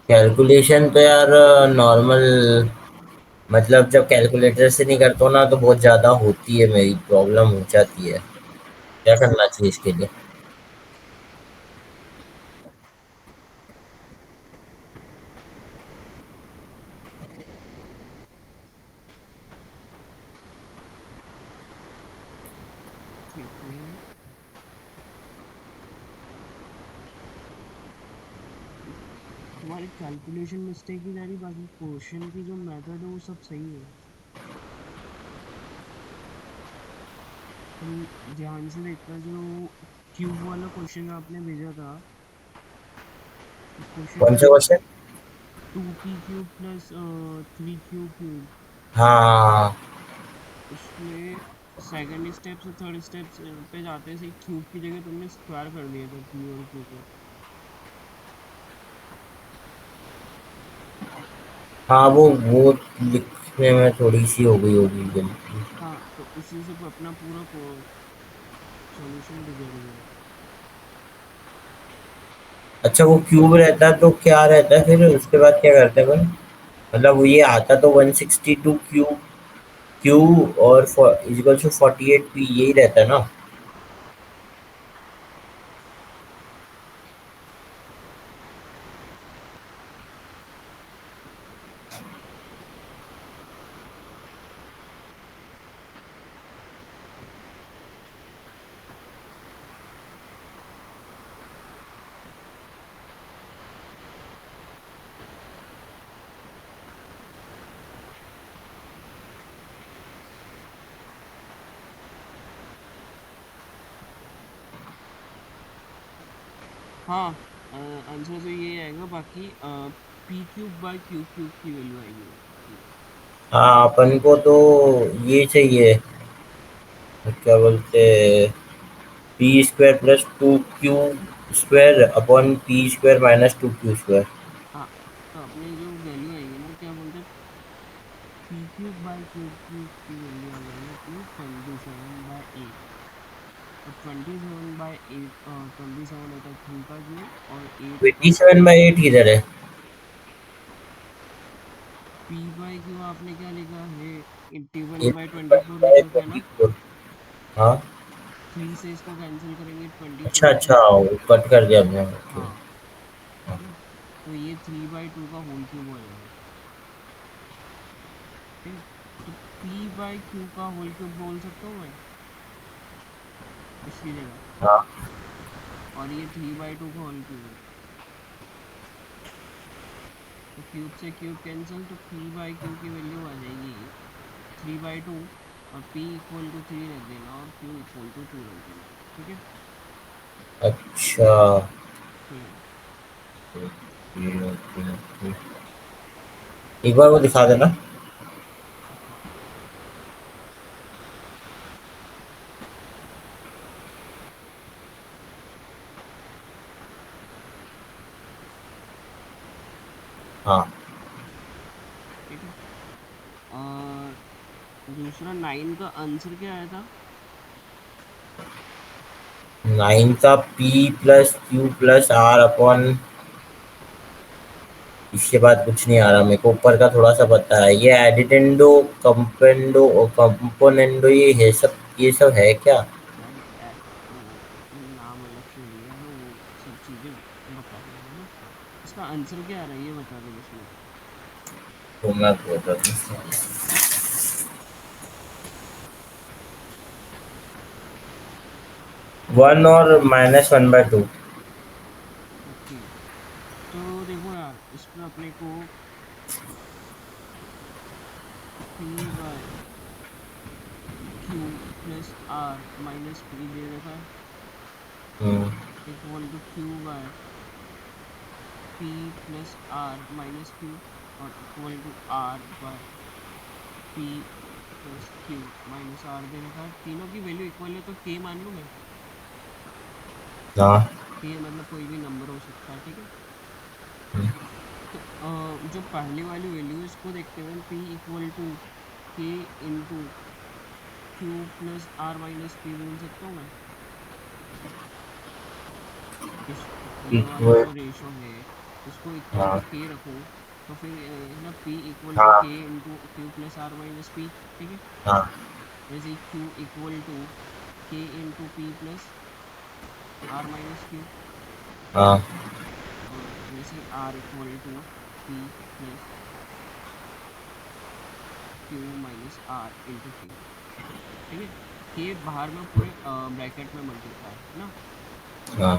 Calculation तो यार normal, मतलब जब कैलकुलेटर से नहीं करता हूँ ना तो बहुत ज़्यादा होती है, मेरी प्रॉब्लम हो जाती है। क्या करना चाहिए इसके लिए? ठीक है। तुम्हारी कैलकुलेशन मिस्टेक ही जा रही, बाकी क्वेश्चन की जो मेथड है वो सब सही है। तुम ध्यान से देखना, जो क्यूब वाला क्वेश्चन आपने भेजा था, क्वेश्चन कौन सा to, question? 2p³ plus 3q³, हाँ। उसमें सेकंड स्टेप से थर्ड स्टेप पे जाते से क्यूब की जगह तुमने स्क्वायर कर दिया था p और q को। हाँ, वो लिखने में थोड़ी सी हो गई होगी गलती। हाँ, तो उसी से अपना पूरा सॉल्यूशन बिगड़ गया। अच्छा, वो क्यूब रहता है तो क्या रहता है फिर उसके बाद क्या करते हैं अपन? मतलब वो ये आता तो 162 क्यू क्यू और इजिकल टू 48 पी, यही रहता है ना? हाँ, आंसर तो ये आएगा, बाकी p³ बाई q³ की वैल्यू आएगी बाकी। हाँ, अपन को तो ये चाहिए, क्या बोलते, P square plus 2 Q square upon P square minus 2 Q square. हाँ, तो अपने जो वैल्यू आएगी ना, क्या बोलते हैं, p³ बाई q³ की वैल्यू आ जाएगी अपनी 27/8। तो 27/8, 27 होता है 3 का क्यूब और 8 का। 87/8 किधर है? p/q आपने क्या लिखा है, 81/24 लिखा था ना। 81/24। हाँ। 3 से इसको कैंसिल करेंगे, अच्छा 24 अच्छा, का। वो कट कर दिया हमने, ओके। हाँ, ठीक है। तो ये 3/2 का होल क्यूब हो जाएगा। ठीक है। तो p/q का होल क्यूब बोल सकता हूँ मैं इसकी जगह, हाँ। और ये 3/2 का होल क्यूब है। तो क्यूब से क्यूब कैंसिल, तो p/q की वैल्यू आ जाएगी 3/2, और p = 3 रख देना और q = 2 रख देना। ठीक है। अच्छा। हम्म। Okay, okay, okay. एक बार वो दिखा देना। ओके। हाँ। ठीक है। और दूसरा 9 का आंसर क्या आया था? 9 का p plus q plus r upon, इसके बाद कुछ नहीं आ रहा मेरे को, ऊपर का थोड़ा सा पता है, ये एडिटेंडो कंपेंडो और कंपोनेंडो, ये सब है क्या? यार वो नाम अलग से लिया है, वो सब चीजें बता दूंगा मैं। इसका आंसर क्या आ रहा है ये बता दे बस मेरे को। तो मैं बता दूँ। 1 और -1/2। ओके। तो देखो यार, इसमें अपने को p/q plus r minus p दे रखा है, हम्म। Equal to q/p plus r minus q, और equal to r/p plus q minus r दे रखा है। तीनों की वैल्यू इक्वल है तो k मान लूँ मैं। हाँ। k मतलब कोई भी नंबर हो सकता है, ठीक है। तो जो पहली वाली वैल्यू है इसको देखते हुए p = k into q plus r minus p बोल सकता हूँ मैं। इस ये वाला इक्वल। जो रेशो है, उसको इक्वल टू हाँ के रखूँ, तो फिर है ना पी इक्वल टू के हाँ into q plus r minus p, ठीक है। हाँ वैसे ही q equal to k into p plus r minus q, हाँ और वैसे ही r equal to p plus q minus r into q, ठीक है। के बाहर में पूरे ब्रैकेट में मल्टीप्लाई है ना। हाँ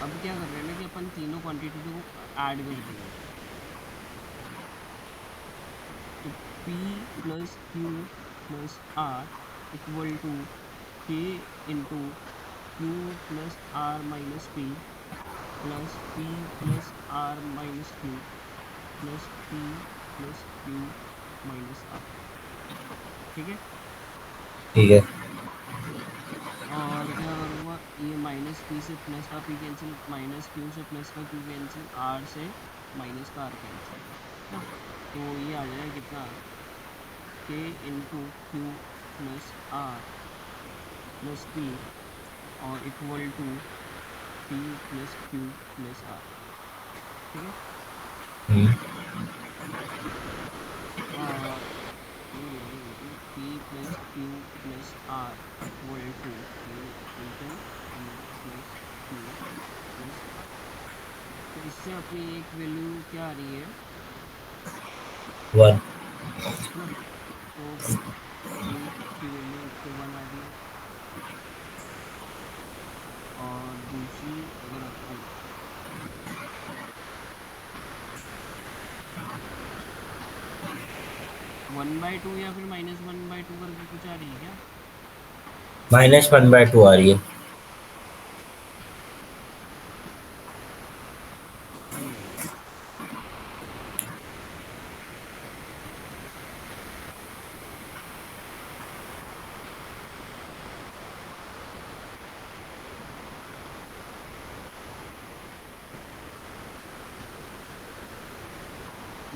अब क्या कर रहे हैं ना कि अपन तीनों क्वांटिटी को ऐड कर देंगे, तो P plus q plus r equal to k into q plus r minus plus p plus r minus q plus p plus q minus r, ठीक है। ठीक है। और क्या करूँगा, ये माइनस पी से प्लस का पी कैंसिल, माइनस क्यू से प्लस का क्यू कैंसिल, आर से माइनस का आर कैंसिल ना। तो ये आ जाएगा कितना, k into q plus r plus p और equal to p plus q plus r, ठीक है। हम्म, और ये p plus q plus r equal to k into p plus q plus r, तो इससे अपनी एक वैल्यू क्या आ रही है 1। ना। तो एक की वैल्यू एक तो 1 आ रही है, और दूसरी अगर अपन 1/2 या फिर -1/2 करके कुछ आ रही है क्या। -1/2 आ रही है। हम्म।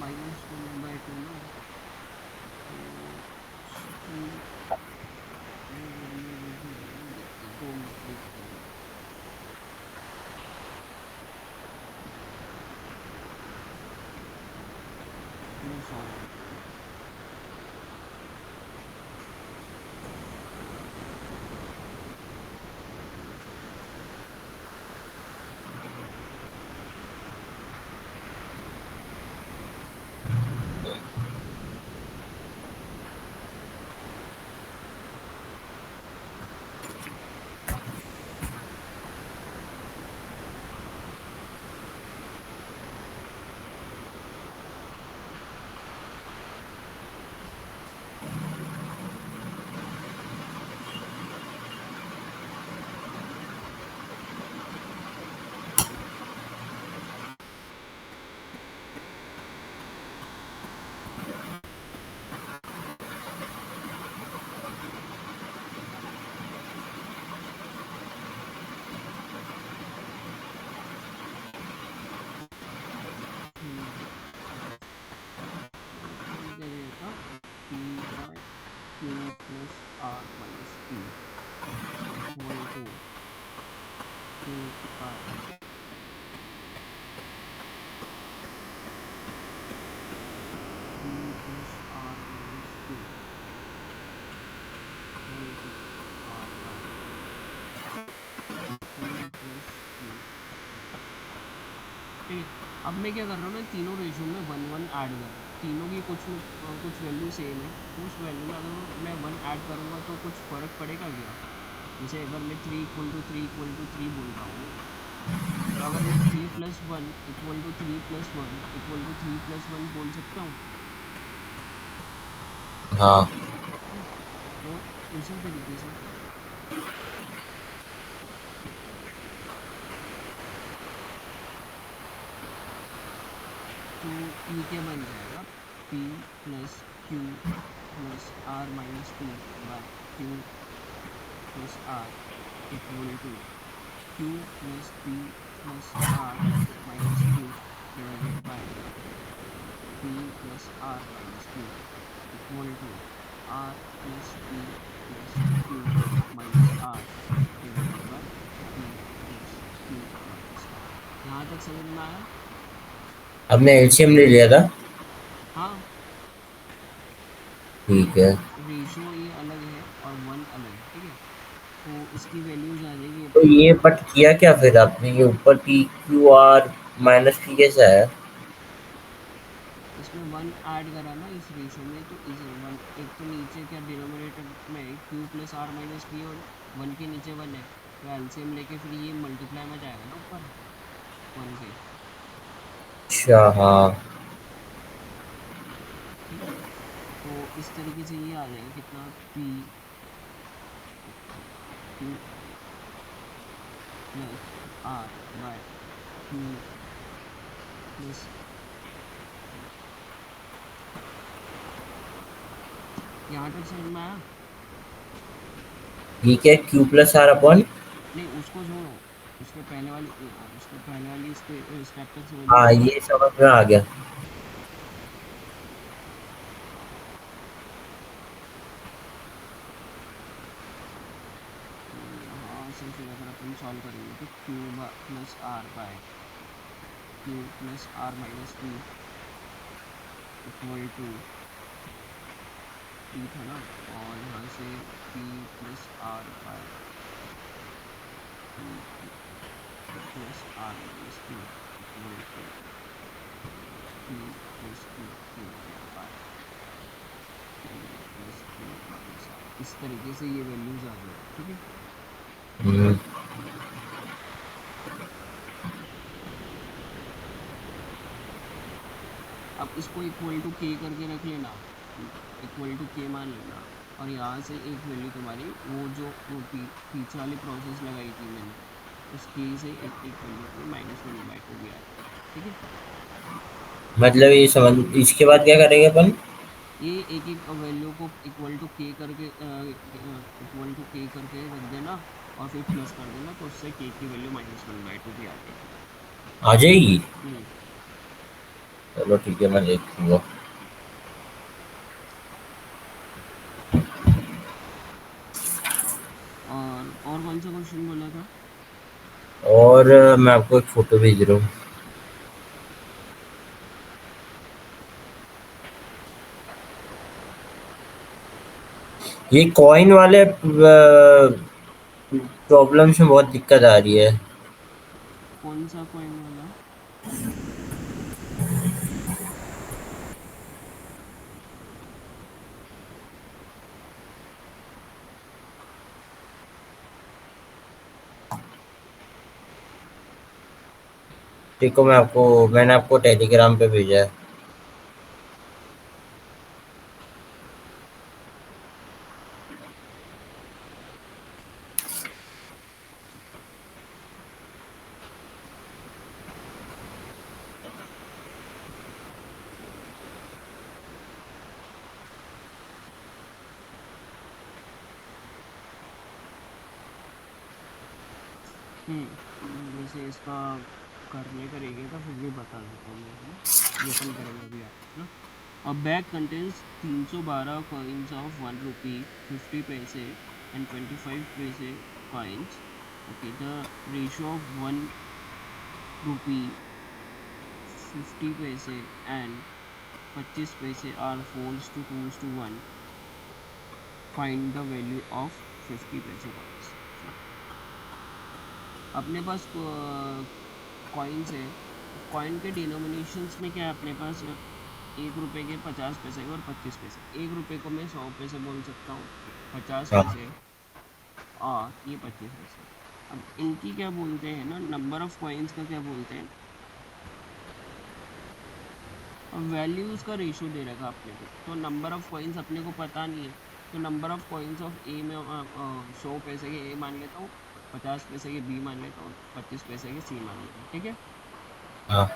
-1/2 ना, तो इसकी ये वैल्यू मुझे देखते हैं, 2 मिनट देखते हैं। नहीं सॉरी, तो ये क्या जाएगा, p by q plus r minus p equal to k by q plus r minus q equal to r by p plus q, ठीक है। अब मैं क्या कर रहा हूँ ना, तीनों रेशियो में 1 1 ऐड कर रहा हूँ, तीनों की कुछ वैल्यू सेम है, तो उस वैल्यू में अगर मैं 1 ऐड करूँगा तो कुछ फ़र्क पड़ेगा क्या। जैसे अगर मैं 3 बोल रहा हूँ, तो अगर मैं 3 + 1 = 3 + 1 = 3 + 1 बोल सकता हूँ हाँ ना। तो उसी तरीके से तो ये क्या बन जाएगा, P plus q plus r minus p by q plus r equal to q plus p plus r minus q divided by p plus r minus q equal to r plus p plus q minus r divided by p plus यहाँ तक समझ में आया? हमने LCM ले लिया था। हाँ, ठीक है। रेशियो ये अलग है और वन अलग है, ठीक है। तो इसकी वैल्यूज आ जाएगी तो अपने ये पास। बट किया क्या फिर आपने, ये ऊपर P Q R minus P कैसा है? इसमें वन ऐड करा ना इस रेशियो में, तो इस वन, एक तो नीचे क्या डिनोमिनेटर में q plus r minus p, और वन के नीचे वन है, तो एलसीएम लेके फिर ये मल्टीप्लाई में जाएगा ना ऊपर वन के। अच्छा हाँ। ठीक है, तो इस तरीके से ये आ जाएगा कितना, p q plus r by q plus, यहाँ तक समझ में आया? ठीक है, क्यू प्लस आर अपॉन। नहीं, उसको छोड़ो, उसके पहले वाली स्टेप तक समझ में हाँ, आया? ये समझ में आ गया। तो यहाँ से फिर अगर अपन सॉल्व करेंगे तो q plus r by q plus r minus p equal to p था ना, और यहाँ से p plus r by p plus r minus p equal to p plus q cube by p plus q minus r. इस तरीके से ये values आ जाएगी, ठीक है। हम्म, अब इसको इक्वल टू के करके रख लेना, इक्वल टू के मान लेना, और यहाँ से एक वैल्यू तुम्हारी वो जो पीछे वाली प्रोसेस लगाई थी मैंने, उस के से एक वैल्यू पे माइनस वन बाई टू भी आ जाएगा, ठीक है। मतलब ये समझ, इसके बाद क्या करेंगे अपन? ये एक एक वैल्यू को इक्वल टू के करके रख देना, और फिर प्लस कर देना, तो उससे के की value minus one by two भी आ जाएगी। आ जाएगी। हम्म। चलो ठीक है, मैं देख लूँगा। और कौन सा क्वेश्चन बोला था? और मैं आपको एक फोटो भेज रहा हूँ। ये कॉइन वाले प्रॉब्लम्स में बहुत दिक्कत आ रही है। कौन सा कॉइन वाला? देखो, मैंने आपको टेलीग्राम पे भेजा है। वैसे इसका करने का रहेगा तो फिर भी बता देता हूँ मैं, है ना। ये अपन करेंगे अभी आगे, है ना। A bag contains 312 coins of 1 rupee, 50 paise and 25 paise coins. Okay, the ratio of 1 rupee, 50 paise and 25 paise are 4:2:1. Find the value of 50 paise coins. अपने पास कॉइन्स है, कॉइन के डिनोमिनेशंस में क्या है अपने पास, 1 रुपए के 50 पैसे और 25 पैसे। 1 रुपए को मैं 100 पैसे बोल सकता हूँ, पचास हाँ। पैसे और ये 25 पैसे। अब इनकी क्या बोलते हैं ना, नंबर ऑफ कॉइन्स का क्या बोलते हैं। अब वैल्यूज का रेशियो दे रखा अपने को, तो नंबर ऑफ कॉइन्स अपने को पता नहीं है, तो नंबर ऑफ कॉइन्स ऑफ ए में 100 पैसे के ए मान लेता हूँ, 50 पैसे के बी मान लेता हूँ, 25 पैसे के सी मान लेता हूँ, ठीक है। हाँ।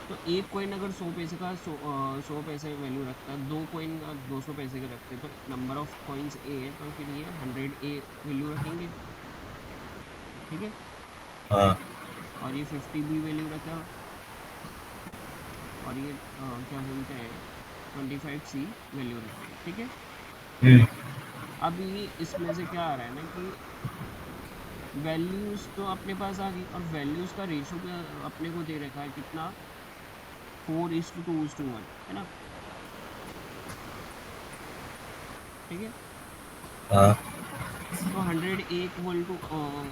तो एक कॉइन अगर 100 पैसे का 100 पैसे वैल्यू रखता है, दो कॉइन 200 पैसे के रखते हैं, तो नंबर ऑफ कॉइन्स ए है, तो फिर ये 100 ए वैल्यू रखेंगे, ठीक है। हाँ। और ये 50 बी वैल्यू रखा, और ये क्या बोलते हैं 25 सी वैल्यू रखेंगे, ठीक है। हम्म। अब ये इसमें से क्या आ रहा है ना कि वैल्यूज तो अपने पास आ गई, और वैल्यूज का रेशो पे अपने को दे रखा है कितना, 4:2:1, है ना। ठीक है, हाँ। तो 100 A इक्वल टू 4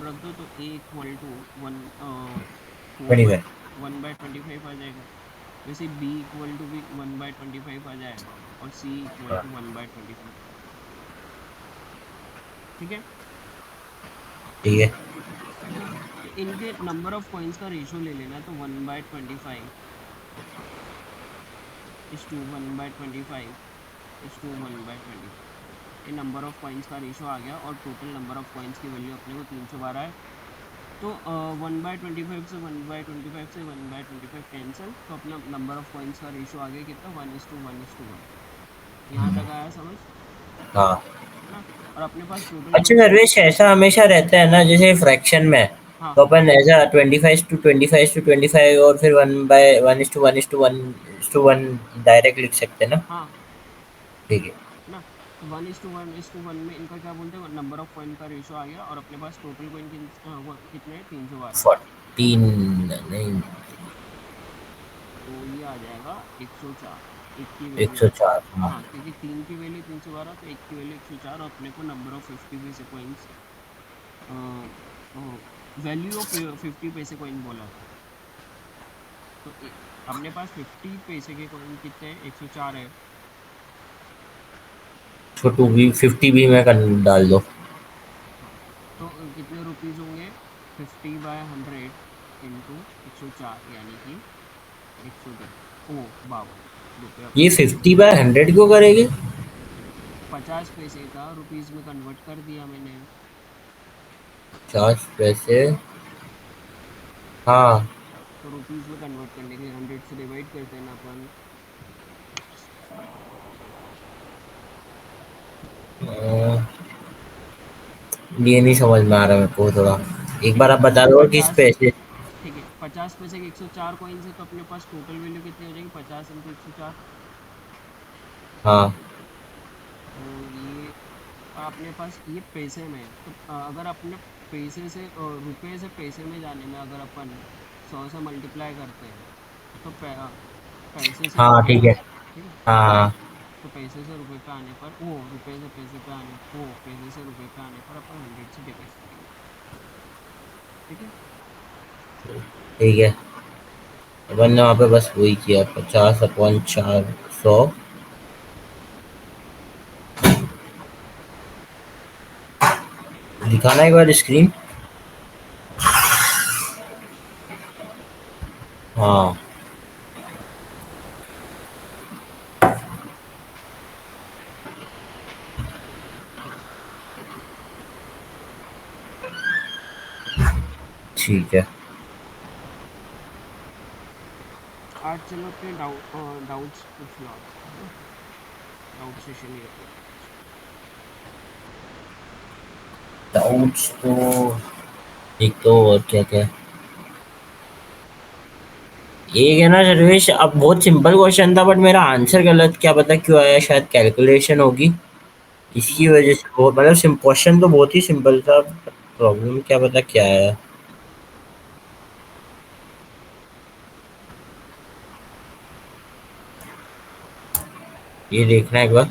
रख दो, तो A इक्वल टू 4 बाई 25। 1/25 आ जाएगा। वैसे B इक्वल टू भी 1/25 आ जाएगा, और C इक्वल हाँ, टू 1/25। ठीक है, ठीक है। है ना। तो इनके नंबर ऑफ कॉइन्स का रेशो ले लेना, तो 1/25:1/25:1/25। ये नंबर ऑफ कॉइन्स का रेशो आ गया, और टोटल नंबर ऑफ कॉइन्स की वैल्यू अपने को 312 है। तो 1/25 से 1/25 कैंसिल, तो अपना नंबर ऑफ कॉइन्स का रेशो आ गया कितना, 1:1:1। यहाँ तक आया समझ, हाँ। है ना। और अपने पास टोटल अच्छा कॉइन्स सर्वेश, ऐसा हमेशा रहता है ना जैसे फ्रैक्शन में, हाँ तो अपन ऐसा 25:25:25 और फिर 1/1:1:1 डायरेक्ट लिख सकते हैं ना? हाँ, ठीक है। है ना। तो 1:1:1 में इनका क्या बोलते हैं, नंबर ऑफ कॉइन का रेशो आ गया, और अपने पास टोटल कॉइन कितने हैं, 312। 14 नहीं, तो ये आ जाएगा 104, एक की एक वैल्यू। सौ चार हाँ। हाँ, क्योंकि तीन की वैल्यू 312, तो एक की वैल्यू 104, और अपने को नंबर ऑफ 50 पैसे कॉइन्स, वैल्यू ऑफ 50 पैसे कॉइन बोला था। तो अपने पास 50 पैसे के कॉइन कितने हैं, 104 है। छोटू भी 50 भी में कर डाल दो। हाँ, तो कितने रुपीज़ होंगे, 50/100 इंटू 104, यानी कि 152 रुपया ये 50/100 क्यों करेगी? 50 पैसे का रुपीज़ में कन्वर्ट कर दिया मैंने। 50 पैसे। हाँ। तो रुपीज़ में कन्वर्ट करने के लिए 100 से डिवाइड करते हैं ना अपन। अ, ये नहीं समझ में आ रहा मेरे को थोड़ा। एक ठीक बार है, आप बता दो किस 50, पैसे। ठीक है, 50 पैसे के 104 कॉइन्स है, तो अपने पास टोटल वैल्यू कितनी हो जाएगी, 50 इंटू 104। हाँ। तो ये अपने पास ये पैसे में है, तो अगर अपने पैसे से रुपए से पैसे में जाने में अगर अपन 100 से मल्टीप्लाई करते हैं, तो पैसे से हाँ रुपए ठीक पे, है। ठीक है। हाँ हाँ। तो पैसे से रुपए पे आने पर, वो रुपए से पैसे पे आने, वो पैसे से रुपए पे आने पर अपन 100 से डिवाइड करेंगे। ठीक है, ठीक है। अपन ने वहाँ पे बस वही किया, 50/400। दिखाना एक बार स्क्रीन। हाँ। ठीक है। आज चलो अपने डाउट्स पूछ लो आप, है ना। डाउट सेशन ही रखेंगे आज। डाउट्स तो एक तो और क्या क्या है? एक है ना सर्वेश, अब बहुत सिंपल क्वेश्चन था बट मेरा आंसर गलत, क्या पता क्यों आया, शायद कैलकुलेशन होगी इसकी बोलो। वजह से। बहुत मतलब क्वेश्चन तो बहुत ही सिंपल था, प्रॉब्लम क्या पता क्या है। ये देखना एक बार। तो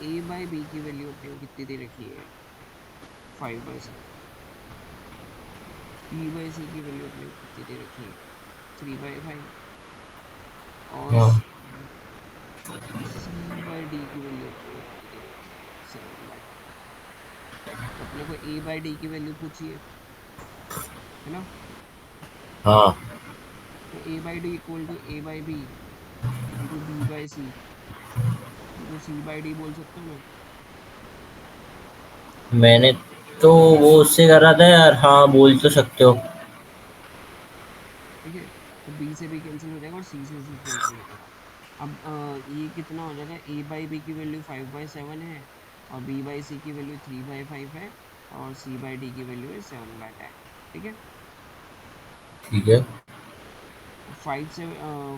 A/B की वैल्यू अपने को कितनी दे रखी है, 5/7। B/C की वैल्यू अपने को कितनी दे रखी है, 3/5। और हाँ। C/D की वैल्यू अपने को कितनी दे रखी है, 7/5। तो अपने को A/D की वैल्यू पूछिए, है ना। हाँ। तो A/D equal to A/B into B/C, तो C/D बोल सकता हूँ मैं। मैंने तो वो उससे करा था यार, हाँ बोल तो सकते हो। ठीक है, तो B से B कैंसिल हो जाएगा, और C कैंसिल हो जाएगा। अब ये कितना हो जाएगा, A/B की वैल्यू 5/7 है, और बी बाई सी की वैल्यू 3/5 है, और सी बाई डी की वैल्यू है 7/10। ठीक है। ठीक है। 5 से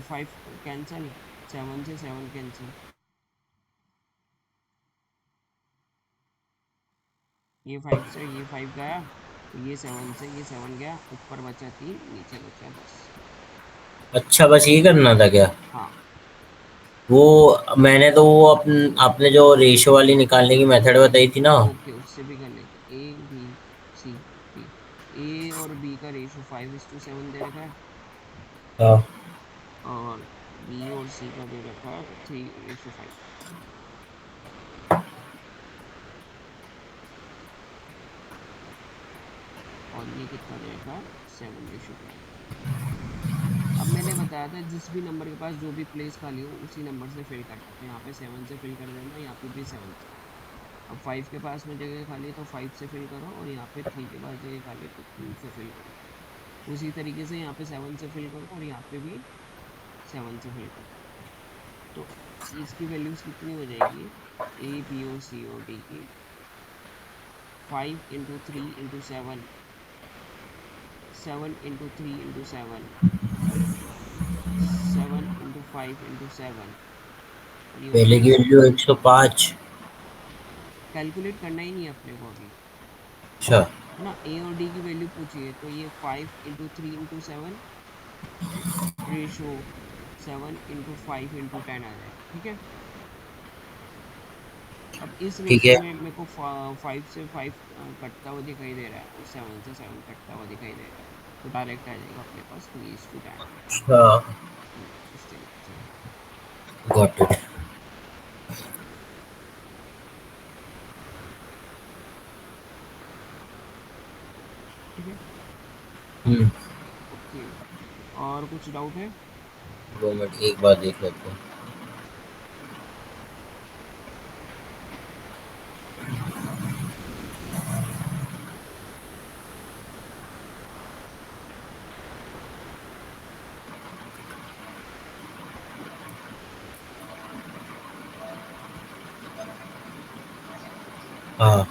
5 कैंसिल, 7 से 7 कैंसिल, ये 5 से ये 5 गया, तो ये 7 से ये 7 गया, ऊपर बचा 3, नीचे बचा 10। अच्छा, बस ये करना था क्या? हाँ। वो मैंने तो वो आपने जो रेशियो वाली निकालने की मेथड बताई थी ना। ओके, उससे भी कर लेते, ए बी सी डी। ए और बी का रेशो 5:7 दे रखा है, हाँ। और बी और सी का दे रखा है 3:5। और ये कितना दे रखा है, 7:10। अब मैंने बताया था जिस भी नंबर के पास जो भी प्लेस खाली हो उसी नंबर से फिल करना, तो यहाँ पे 7 से फिल कर देना, यहाँ पे भी 7 से। अब 5 के पास में जगह खाली है तो 5 से फिल करो, और यहाँ पे 3 के पास जगह खाली है तो 3 से फिल करो। उसी तरीके से यहाँ पे 7 से फिल करो, और यहाँ पे भी 7 से फिल करो। तो इसकी वैल्यूज कितनी हो जाएगी, ए बी और सी और डी की, 5 × 3 × 7, 7 × 3 × 7, 7 × 5 × 7, और ये हो पहले गया की वैल्यू 105। कैलकुलेट करना ही नहीं है अपने को अभी, अच्छा। है ना। ए और डी की वैल्यू पूछी है, तो ये 5 × 3 × 7 रेशो 7 × 5 × 10 आ जाएगा। ठीक है। अब इस ठीक रेशो है। में मेरे को 5 से 5 कटता हुआ दिखाई दे रहा है, और 7 से 7 कटता हुआ दिखाई दे रहा है, तो डायरेक्ट आ जाएगा अपने पास 2:10। अच्छा। इस तरीके से। Got it. ठीक है। हम्म। ओके, और कुछ डाउट है? 2 मिनट, एक बार देख लेते हैं। हाँ।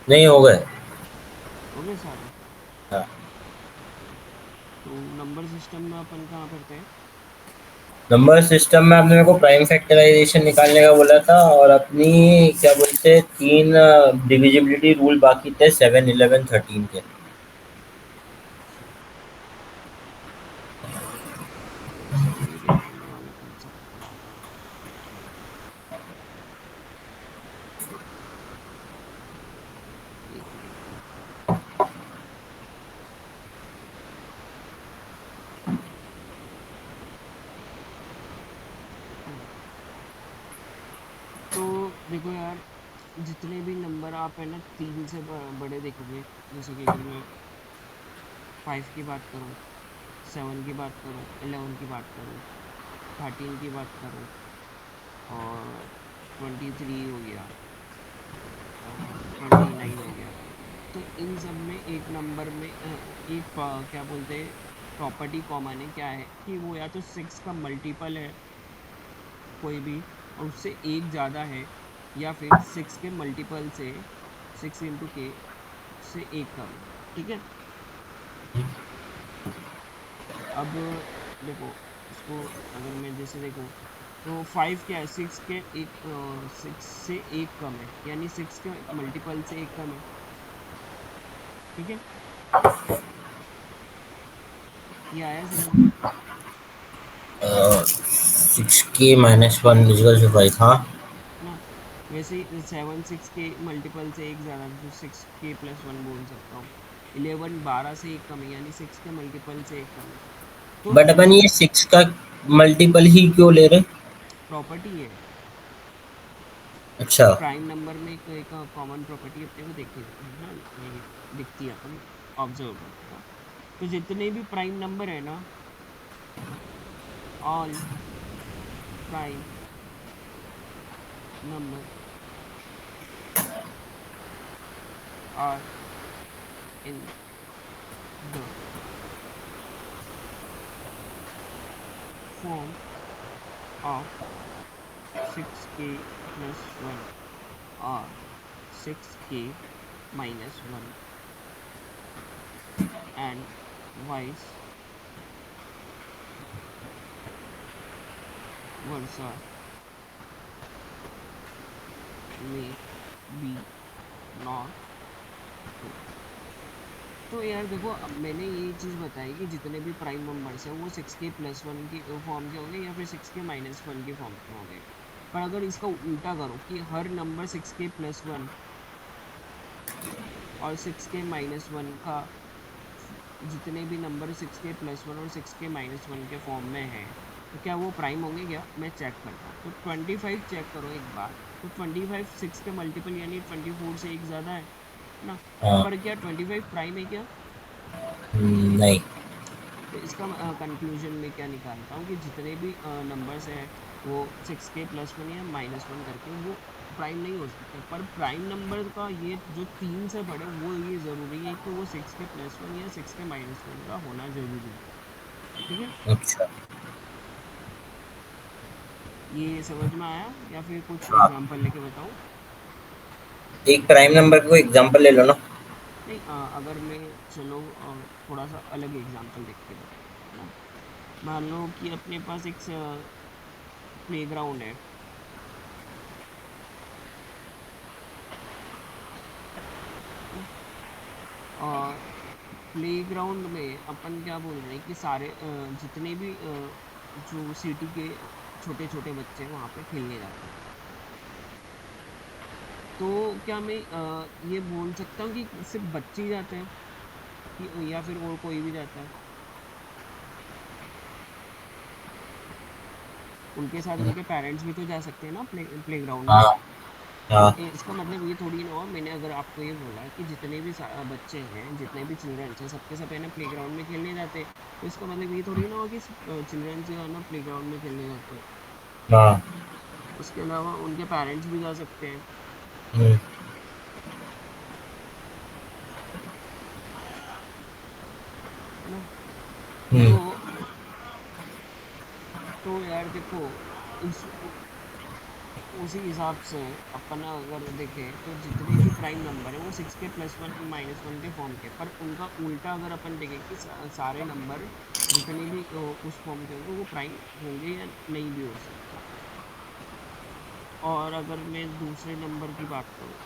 नहीं हो गए। हो गए सारे। हाँ। तो नंबर सिस्टम में अपन कहाँ करते हैं? नंबर सिस्टम में आपने मेरे को प्राइम फैक्टराइजेशन निकालने का बोला था, और अपनी क्या बोलते हैं, तीन डिविजिबिलिटी रूल बाकी थे, 7, 11, 13 के। अच्छा, वैसे ये देखने वाला कंसेप्ट कहाँ था, एक मिनट। हम्म, तो देखो यार, जितने भी नंबर आप है ना 3 से बड़े देखोगे, जैसे कि अगर मैं 5 की बात करूँ, 7 की बात करूँ, 11 की बात करूँ, 13 की बात करूँ, और 23 हो गया, और 29 हो गया, तो इन सब में एक नंबर में एक क्या बोलते हैं, प्रॉपर्टी कॉमन है, क्या है कि वो या तो 6 का मल्टीपल है कोई भी, और उससे एक ज़्यादा है, या फिर 6 के मल्टीपल से 6 × k से एक कम है। ठीक है। अब देखो, इसको अगर मैं जैसे देखूँ, तो 5 क्या है, 6 के एक 6 से एक कम है, यानी 6 के मल्टीपल से एक कम है। ठीक है। ये आया समझ में? 6k - 1 = 5। हाँ। है ना। वैसे ही 7 6 के मल्टीपल से एक ज़्यादा, तो 6k + 1 बोल सकता हूँ। 11 12 से एक कम है, यानी 6 के मल्टीपल से एक कम है। तो बट अपन ये 6 का मल्टीपल ही क्यों ले रहे? प्रॉपर्टी है, अच्छा। प्राइम नंबर में एक कॉमन प्रॉपर्टी अपने को देखी है ना, ये दिखती है, अपन ऑब्जर्व करते हैं। तो जितने भी प्राइम नंबर है ना, all prime number are in the form of 6k plus 1 or 6k minus 1 and vice versa may be not true। तो यार देखो, अब मैंने ये चीज़ बताई कि जितने भी प्राइम नंबर्स हैं वो 6k+1 की फॉर्म के होंगे या फिर 6k-1 की फॉर्म के होंगे। पर अगर इसका उल्टा करो कि हर नंबर 6k+1 और 6k-1 का, जितने भी नंबर 6k+1 और 6k-1 के फॉर्म में है, तो क्या वो प्राइम होंगे? क्या, मैं चेक करता हूँ। तो 25 चेक करो एक बार। तो 25 6 के मल्टीपल यानी 24 से एक ज़्यादा है ना। हाँ। पर क्या 25 प्राइम है क्या? नहीं। तो इसका कंक्लूजन में क्या निकालता हूँ कि जितने भी नंबर्स हैं वो 6k+1 या -1 करके वो प्राइम नहीं हो सकते। पर प्राइम नंबर का ये जो 3 से बड़े, वो ये ज़रूरी है कि वो 6k+1 या 6k-1 का होना ज़रूरी है। ठीक है, अच्छा। ये समझ में आया या फिर कुछ हाँ। एग्जांपल लेके बताऊँ? एक प्राइम नंबर को एग्जांपल ले लो ना। नहीं, अगर मैं, चलो थोड़ा सा अलग एग्जांपल देख के बताता हूँ, है ना। मान लो कि अपने पास एक प्लेग्राउंड है। है ना। और प्लेग्राउंड में अपन क्या बोल रहे हैं कि सारे जितने भी जो सिटी के छोटे छोटे बच्चे वहाँ पे खेलने जाते हैं। तो क्या मैं ये बोल सकता हूँ कि सिर्फ बच्चे ही जाते हैं कि या फिर और कोई भी जाता है? उनके साथ उनके पेरेंट्स भी तो जा सकते हैं ना प्लेग्राउंड में। हाँ। तो हाँ। इसका मतलब ये थोड़ी ना हुआ, मैंने अगर आपको ये बोला कि जितने भी बच्चे हैं, जितने भी चिल्ड्रंस हैं, सबके सब है ना प्लेग्राउंड में खेलने जाते हैं। तो इसका मतलब ये थोड़ी ना हुआ कि चिल्ड्रंस जो है ना प्लेग्राउंड में खेलने जाते हैं। हाँ। उसके अलावा उनके पेरेंट्स भी जा सकते हैं। हम्म। है ना। तो हम्म। यार देखो, इस उसी हिसाब से अपन अगर देखें तो जितने भी प्राइम नंबर है वो 6k+1 के फॉर्म के, पर उनका उल्टा अगर अपन देखें कि सारे नंबर जितने भी उस फॉर्म के होंगे वो प्राइम होंगे या नहीं भी हो सकते। और अगर मैं दूसरे नंबर की बात करूँ,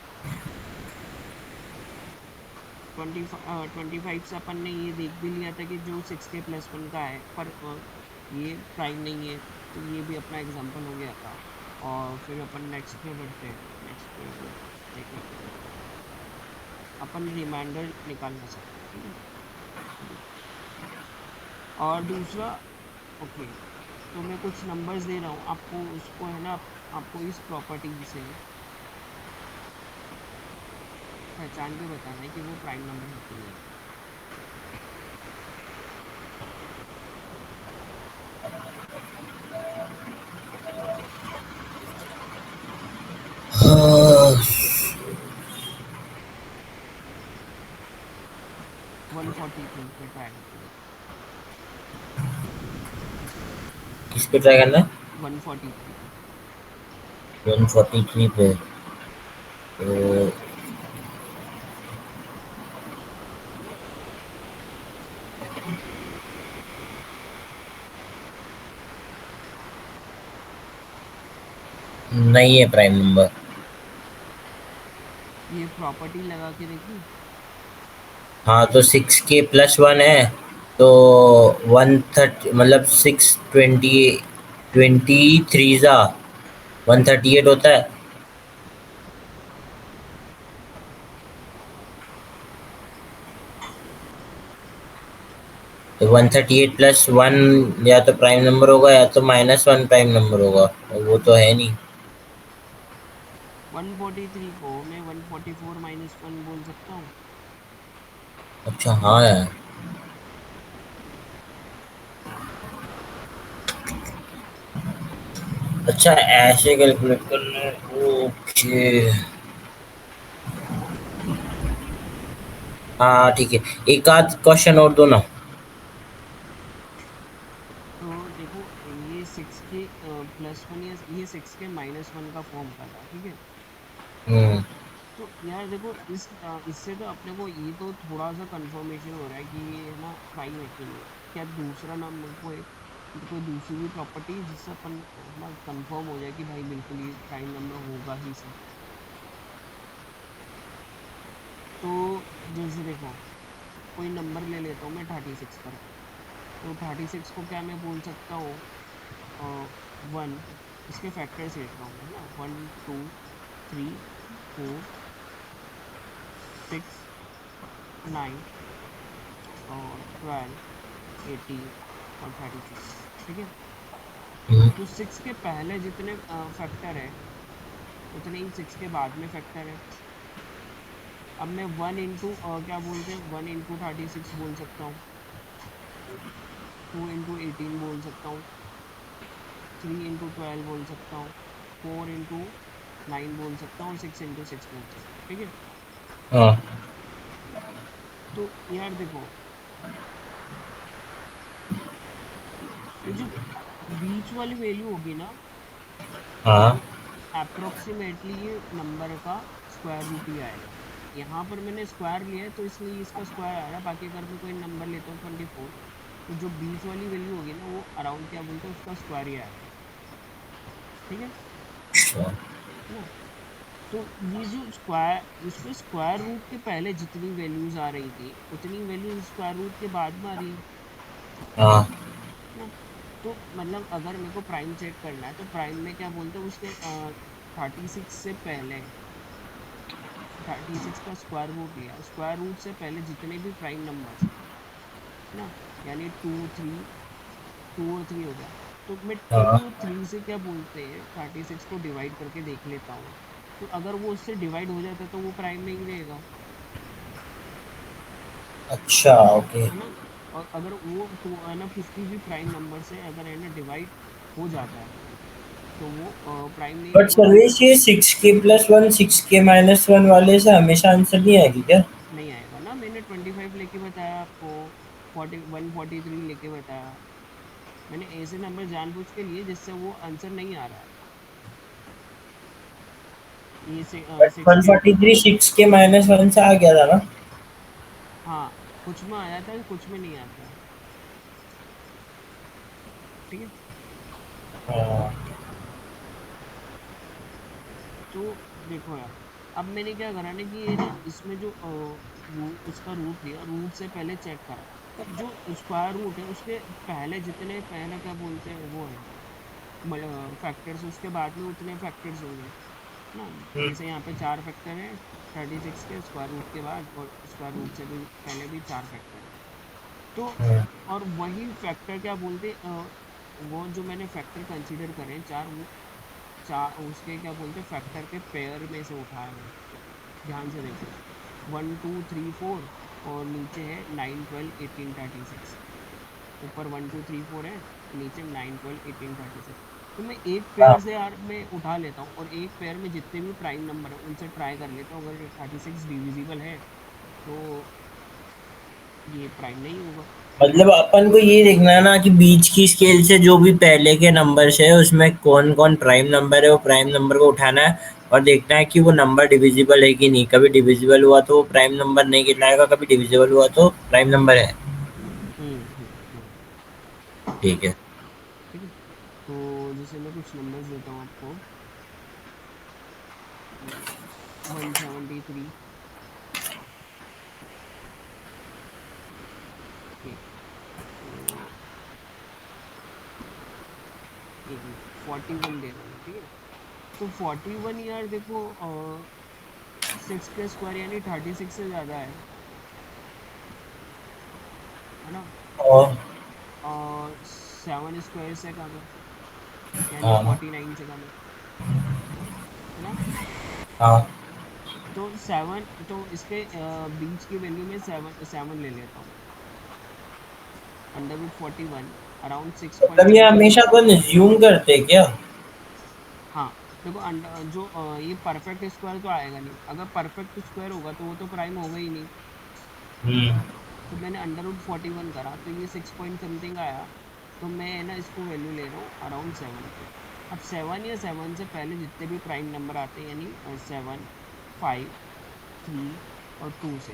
25 से अपन ने ये देख भी लिया था कि जो 6k+1 का है, पर ये प्राइम नहीं है। तो ये भी अपना एग्जांपल हो गया था। और फिर अपन नेक्स्ट पे बढ़ते हैं। नेक्स्ट पे अगर देखा तो अपन रिमाइंडर निकालना चाहते हैं, ठीक है। और दूसरा, ओके, तो मैं कुछ नंबर्स दे रहा हूँ आपको, उसको है ना, आपको इस प्रॉपर्टी से पहचान के बताना है कि वो प्राइम नंबर है कि नहीं। हाँ। 143 पे ट्राई करके देखो। किस पे ट्राई करना है? 143 पे। 143 पे। तो नहीं है प्राइम नंबर। ये प्रॉपर्टी लगा के देखी। हाँ, तो 6k+1 है। तो 130 मतलब 6 23 138 होता है। तो 138+1 या तो प्राइम नंबर होगा या तो -1 प्राइम नंबर होगा, और वो तो है नहीं। 143 को मैं 144-1 बोल सकता हूँ। अच्छा, हाँ यार। अच्छा, ऐसे कैलकुलेट करना है। ओके। हाँ ठीक है, एक आध क्वेश्चन और दो ना। तो देखो, ये सिक्स के प्लस वन, या ये सिक्स के माइनस वन का फॉर्म कर रहा है, ठीक है। हम्म। तो यार देखो, इससे तो अपने को ये तो थोड़ा सा कंफर्मेशन हो रहा है कि ये है ना प्राइम है कि नहीं है। क्या दूसरा नाम मेरे को एक, कोई दूसरी भी प्रॉपर्टी जिससे अपन है ना कंफर्म हो जाए कि भाई बिल्कुल ये प्राइम नंबर होगा ही सही। तो जैसे देखो, कोई नंबर ले लेता हूँ मैं 36 करके। तो 36 को क्या मैं बोल सकता हूँ, वन, इसके फैक्टर्स लिख रहा हूँ मैं ना, 1 2 3 4 6 9 और 12 18 और 36, ठीक है। हम्म। तो सिक्स के पहले जितने फैक्टर है, उतने ही सिक्स के बाद में फैक्टर है। अब मैं वन इंटू क्या बोलते हैं, 1 इंटू 36 बोल सकता हूँ, 2 इंटू 18 बोल सकता हूँ, 3 इंटू 12 बोल सकता हूँ, 4 इंटू 9 बोल सकता हूँ, और 6 इंटू 6 बोल सकता हूँ, ठीक है। हाँ। तो यार देखो, ये जो बीच वाली वैल्यू होगी ना, हाँ। अप्रोक्सीमेटली ये नंबर का स्क्वायर रूट ही आएगा। यहाँ पर मैंने स्क्वायर लिया है तो इसलिए इसका स्क्वायर आ रहा है। बाकी अगर मैं कोई नंबर लेता हूँ 24, तो जो बीच वाली वैल्यू होगी ना, वो अराउंड क्या बोलते हैं, उसका स्क्वायर ही आएगा, ठीक है अच्छा। है ना। तो ये जो स्क्वायर, इसमें स्क्वायर रूट के पहले जितनी वैल्यूज आ रही थी, उतनी वैल्यूज स्क्वायर रूट के बाद में आ रही हाँ। है ना। तो मतलब अगर मेरे को प्राइम चेक करना है, तो प्राइम में क्या बोलते हैं उसके 36 से पहले, 36 का स्क्वायर रूट लिया, स्क्वायर रूट से पहले जितने भी प्राइम नंबर्स है ना, यानी 2 और 3 हो गया। तो मैं टू हाँ। और थ्री से क्या बोलते हैं, 36 को डिवाइड करके देख लेता हूँ। तो अगर वो उससे डिवाइड हो जाता है तो वो प्राइम में ही रहेगा, अच्छा, ओके। है ना। और अगर वो टू है ना, किसी भी प्राइम नंबर से अगर है ना डिवाइड हो जाता है, तो वो प्राइम नहीं बट रहेगा। सर्वेश, ये 6k+1 6k-1 वाले से हमेशा आंसर नहीं आएगी क्या? नहीं आएगा ना, मैंने 25 लेके बताया आपको, 143 लेके बताया। मैंने ऐसे नंबर जानबूझ के लिए जिससे वो आंसर नहीं आ रहा है, ये से बट सिक्स वन के। फोर्टी थ्री 6k-1 से आ गया था ना? हाँ, कुछ में आया था, कुछ में नहीं आता है, ठीक है। हाँ। तो देखो यार, अब मैंने क्या करा ना कि ये ना इसमें जो उसका रूट लिया, रूट से पहले चेक करा। तो जो स्क्वायर रूट है उसके पहले जितने, पहले क्या बोलते हैं वो है फैक्टर्स, उसके बाद में उतने फैक्टर्स होंगे ना। जैसे यहाँ पे 4 फैक्टर है 36 के स्क्वायर रूट के बाद, और स्क्वायर रूट से भी पहले भी 4 फैक्टर है। तो हम्म। और वही फैक्टर क्या बोलते वो जो मैंने फैक्टर कंसीडर करे हैं चार, वो चार उसके क्या बोलते हैं फैक्टर के पेयर में से उठाए हैं। ध्यान से देखो, 1 2 3 4, और नीचे है 9 12 18 36। ऊपर 1 2 3 4 है, नीचे 9 12 18 36। तो मैं एक हाँ। पेयर से यार मैं उठा लेता हूँ, और एक पेयर में जितने भी प्राइम नंबर है उनसे ट्राई कर लेता हूँ। अगर 36 डिविजिबल है तो ये प्राइम नहीं होगा। मतलब अपन को ये देखना है ना कि बीच की स्केल से जो भी पहले के नंबर्स है उसमें कौन कौन प्राइम नंबर है, वो प्राइम नंबर को उठाना है और देखना है कि वो नंबर डिविजिबल है कि नहीं। कभी डिविजिबल हुआ तो वो प्राइम नंबर नहीं कहलाएगा, कभी डिविजिबल हुआ तो प्राइम नंबर है। हम्म। ठीक है। ठीक है। तो जैसे मैं कुछ नंबर्स देता हूँ आपको, 173, ठीक। तो एक मिनट, 41 दे रहा हूँ मैं, ठीक है। तो 41 यार देखो, 6 का स्क्वायर यानी 36 से ज़्यादा है ना। और। और 7 स्क्वायर से कम है, यानी हाँ। 49 से कम है ना। हाँ। तो 7, तो इसके बीच की वैल्यू में 7 ले लेता हूँ, √41 अराउंड सिक्स मतलब पॉइंट ये सेवन हमेशा अपन ज्यूम करते हैं क्या? हाँ देखो, जो ये परफेक्ट स्क्वायर तो आएगा नहीं। अगर परफेक्ट स्क्वायर होगा तो वो तो प्राइम होगा ही नहीं, हम्म। तो मैंने अंडर रूट 41 करा तो ये 6 पॉइंट समथिंग आया। तो मैं है ना इसको वैल्यू ले रहा हूँ अराउंड 7 पे। अब 7 या 7 से पहले जितने भी प्राइम नंबर आते हैं यानी 7, 5, 3 और 2 से,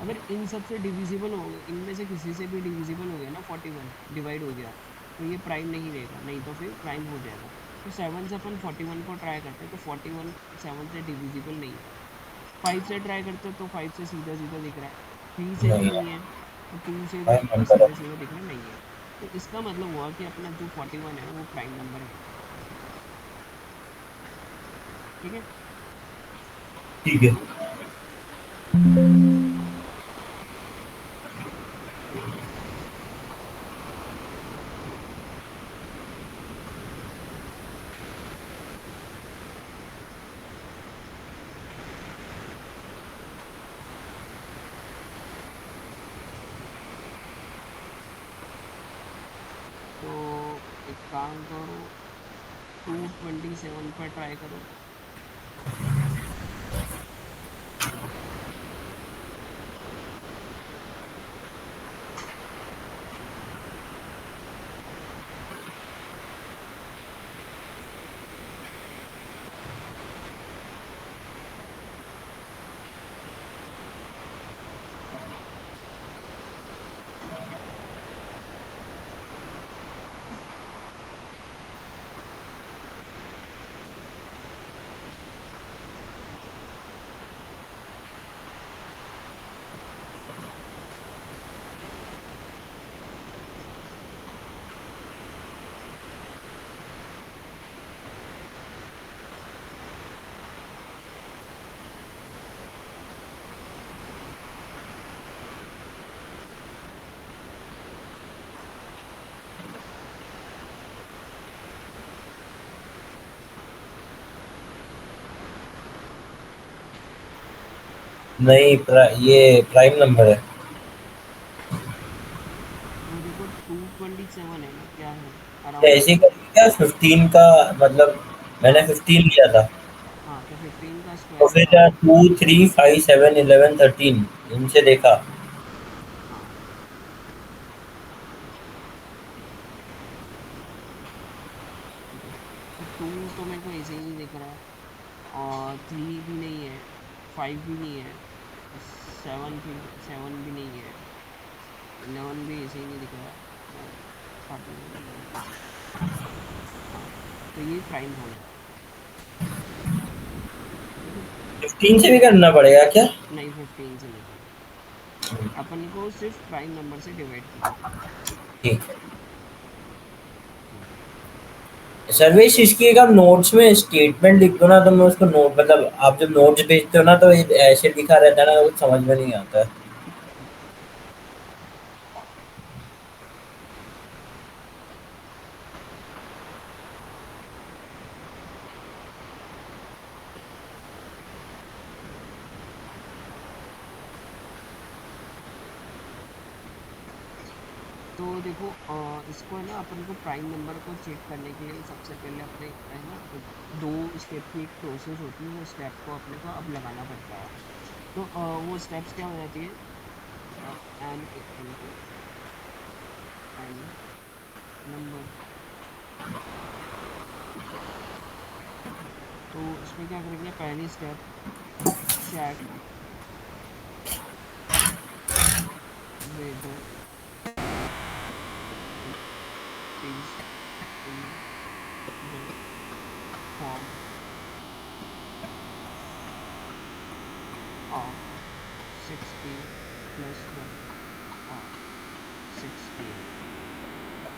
अगर इन सब से डिविजिबल हो गए, इनमें से किसी से भी डिविजिबल हो गया ना 41 डिवाइड हो गया, तो ये प्राइम नहीं रहेगा, नहीं तो फिर प्राइम हो जाएगा। तो 7 से अपन 41 को ट्राई करते हैं तो 41 7 से डिविजिबल नहीं है। 5 से ट्राई करते हैं तो 5 से सीधा सीधा दिख रहा है। 3 से भी नहीं नहीं है। है। और 2 से भी प्राइम नंबर है। सीधा सीधा दिख रहा नहीं है। तो इसका मतलब हुआ कि अपना जो 41 है वो प्राइम नंबर है। ठीक है। ठीक है। तो एक काम करो, 227 पर ट्राई करो। नहीं, ये प्राइम नंबर है। तो देखो 227 है ना, क्या है तो अराउंड ऐसे ही करेंगे क्या 15 का? मतलब मैंने हाँ 15 लिया था। हाँ, तो 15 का तो स्क्वायर फिर करो। 2, 3, 5, 7, 11, 13 इनसे देखा। हाँ ठीक है। तो 2 तो मेरे को ऐसे ही नहीं दिख रहा है, और 3 भी नहीं है, 5 भी नहीं है, 7 फिर 7 भी नहीं है, 11 भी ऐसे ही नहीं दिख रहा, और 13 हाँ, तो ये प्राइम हो गया। ठीक है। 15 से भी करना पड़ेगा क्या? नहीं, 15 से नहीं करना, अपन को सिर्फ प्राइम नंबर से डिवाइड करना है। ठीक है। हम्म। सर्वेश, इसकी एक आप नोट्स में स्टेटमेंट लिख दो ना, तो मैं उसको नोट मतलब आप जब नोट्स भेजते हो ना तो ये ऐसे लिखा रहता है ना, कुछ समझ में नहीं आता है। तो देखो इसको है ना, अपन को प्राइम नंबर को चेक करने के लिए सबसे पहले अपने है ना, दो स्टेप की एक प्रोसेस होती है, वो स्टेप को अपने को अब लगाना पड़ता है। तो वो स्टेप्स क्या हो जाती है, n equal to n number. तो इसमें क्या करेंगे, पहली step check whether it is in the form of 6k plus 1 और 6k।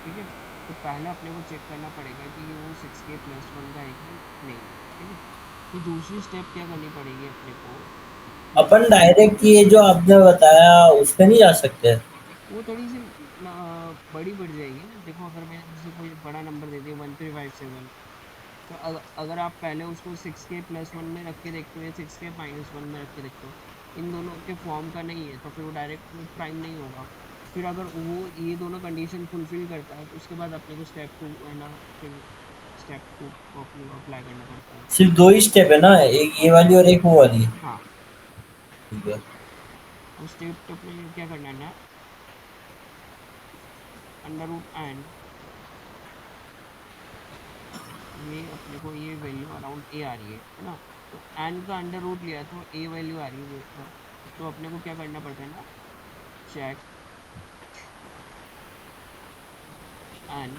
ठीक है। तो पहले अपने को चेक करना पड़ेगा कि ये वो 6k प्लस 1 का है कि नहीं है। ठीक है। फिर दूसरी स्टेप क्या करनी पड़ेगी अपने को, अपन दूसरी डायरेक्ट ये जो आपने बताया उस पे नहीं जा सकते? वो थोड़ी सी बड़ी बढ़ जाएगी ना। देखो अगर मैं जैसे कोई बड़ा नंबर दे दिया 1357, तो अगर आप पहले उसको 6k+1 में रख के देखते हो या 6k-1 में रख के देखते हो, इन दोनों के फॉर्म का नहीं है, तो फिर वो डायरेक्ट प्राइम नहीं होगा। फिर अगर वो ये दोनों कंडीशन फुलफिल करता है तो उसके बाद अपने को स्टेप 2 है ना, फिर स्टेप 2 को अपने को अप्लाई करना पड़ता है। सिर्फ दो ही स्टेप है ना, एक ये हाँ वाली और एक वो वाली? हाँ। ठीक है। उस स्टेप में क्या करना है ना, अंडर रूट एन, ये अपने को ये वैल्यू अराउंड ए आ रही है ना, तो एन का अंडर रूट लिया तो ए वैल्यू आ रही है, तो अपने को क्या करना पड़ता है ना, check n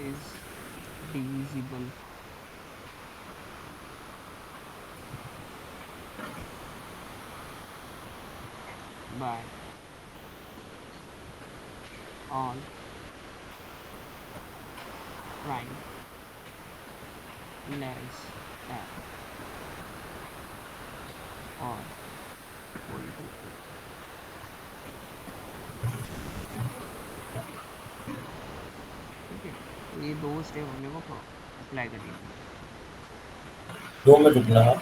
is divisible by all prime less than और इक्वल टू ए। ठीक है, तो ये दो स्टेप हमने को अप्लाई करनी है। दो में कितना है?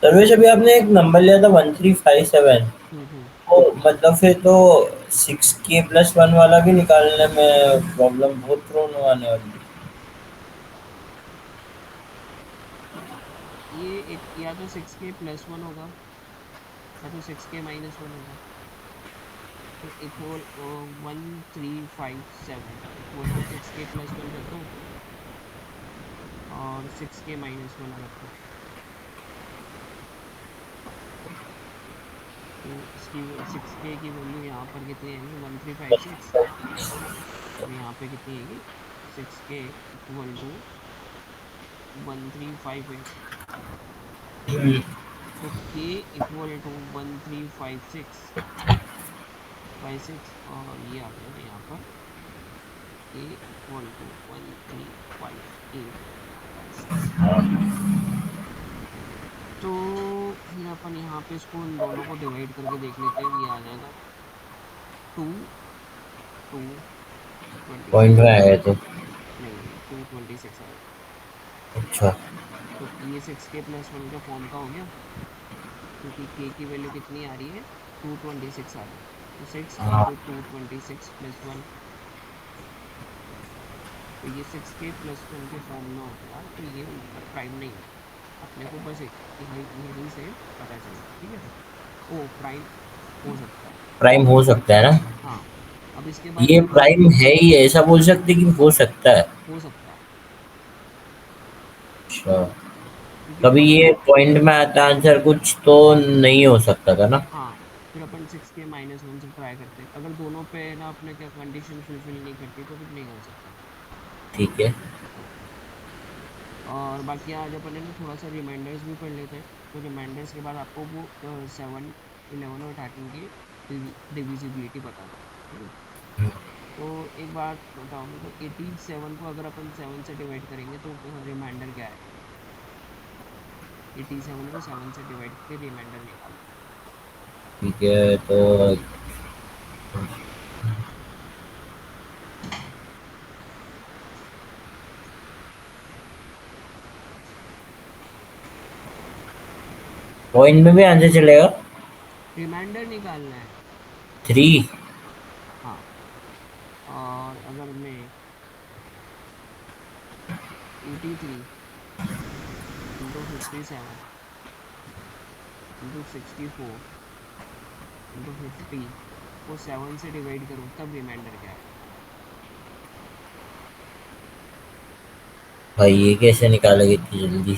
सर्वेश अभी आपने एक नंबर लिया था 1357, हम्म। तो मतलब फिर तो 6k+1 वाला भी निकालने में प्रॉब्लम बहुत प्रोन आने वाली है। ये एक या तो 6k+1 होगा या तो 6k-1 होगा, तो इक्वल 1357 इक्वल टू 6k+1 रख दो और 6k-1 रख दो, तो इसकी 6k की वैल्यू यहाँ पर कितनी आएगी, 1356, और यहाँ पे कितनी आएगी, 6k इक्वल टू 1358, तो k इक्वल टू 1356 और ये आ गया यहाँ पर k इक्वल टू 1358/6। तो फिर अपन यहाँ पे इसको इन दोनों को डिवाइड करके देख लेते हैं, ये आ जाएगा 2 2 पॉइंट 26, में आया तो। नहीं नहीं 226 आएगा, अच्छा। तो ये 6k+1 के फॉर्म का हो गया, क्योंकि k की वैल्यू कितनी आ रही है, 226 आ रही है, तो 6 हाँ। इंटू 226+1, तो ये 6k+1 के फॉर्म में हो गया, तो ये ऊपर प्राइम नहीं है, अपने को बस यहीं से पता चला। ठीक है, ओ प्राइम हो सकता है। प्राइम हो सकता है ना? हाँ, अब इसके बाद ये क्या करेंगे, प्राइम है ही, ऐसा बोल सकते कि हो सकता है। हो सकता है, अच्छा। क्योंकि कभी अपन, ये पॉइंट में आता आंसर कुछ तो नहीं हो सकता था ना? हाँ, फिर अपन 6k-1 से ट्राई करते हैं, अगर दोनों पे ना अपने क्या कंडीशन फुलफिल नहीं करती तो फिर नहीं कर सकते। ठीक है। और बाकी आज अपन ने थोड़ा सा रिमाइंडर्स भी पढ़ लेते हैं, तो रिमाइंडर्स के बाद आपको वो 7, 11 और 13 की डिविजिबिलिटी बताता हूँ। ठीक है, तो एक बात बताओ मेरे को, 87 को अगर अपन 7 से डिवाइड करेंगे तो रिमाइंडर क्या आएगा, 87 को 7 से डिवाइड करके रिमाइंडर निकालो। ठीक है, तो पॉइंट में भी आंसर चलेगा? रिमाइंडर निकालना है। 3। हाँ, और अगर मैं 83 इंटू 57 इंटू 64 इंटू 50 को 7 से डिवाइड करूँ तब रिमाइंडर क्या आएगा। भाई ये कैसे निकालेगा इतनी जल्दी?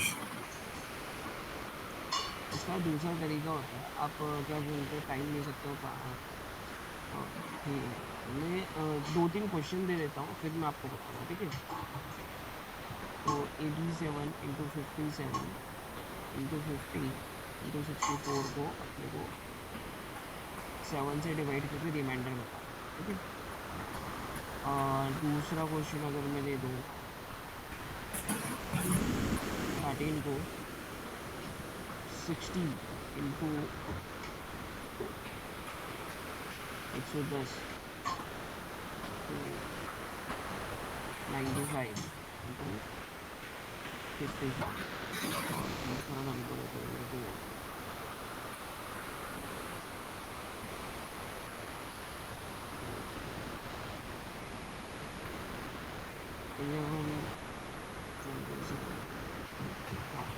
इसका दूसरा तरीका होता है, आप क्या बोलते हैं, टाइम ले सकते हो ठीक है, मैं 2-3 क्वेश्चन दे देता हूँ फिर मैं आपको बताऊँगा। ठीक है, तो 87 इंटू 57 इंटू 50 इंटू 64 को अपने को 7 से डिवाइड करके रिमाइंडर बताना है। ठीक है, और दूसरा क्वेश्चन अगर मैं दे दूँ 13 को 60 इंटू 110 to 95 into 55 और दूसरा नंबर है तो मेरे को 11 27 47 14 67 to 27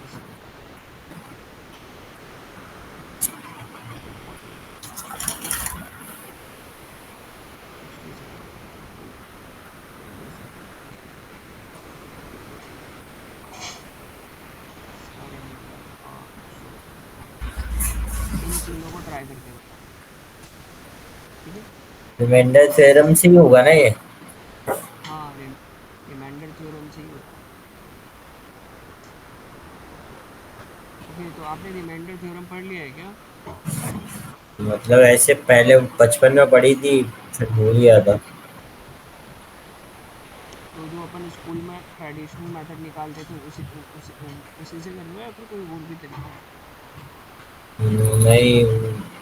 सारे नंबर 800 इन तीनों को ट्राई करके बता, ठीक है। रिमाइंडर थ्योरम से ही होगा ना ये? हाँ, रिमाइंडर थ्योरम से ही होता है। ओके, तो आपने रिमाइंडर थ्योरम पढ़ लिया है क्या? मतलब ऐसे पहले बचपन में पढ़ी थी, फिर भूल गया था। तो जो अपन स्कूल में ट्रेडिशनल मेथड निकालते थे उसी से कर रहे हो या फिर कोई और भी तरीका है? नहीं,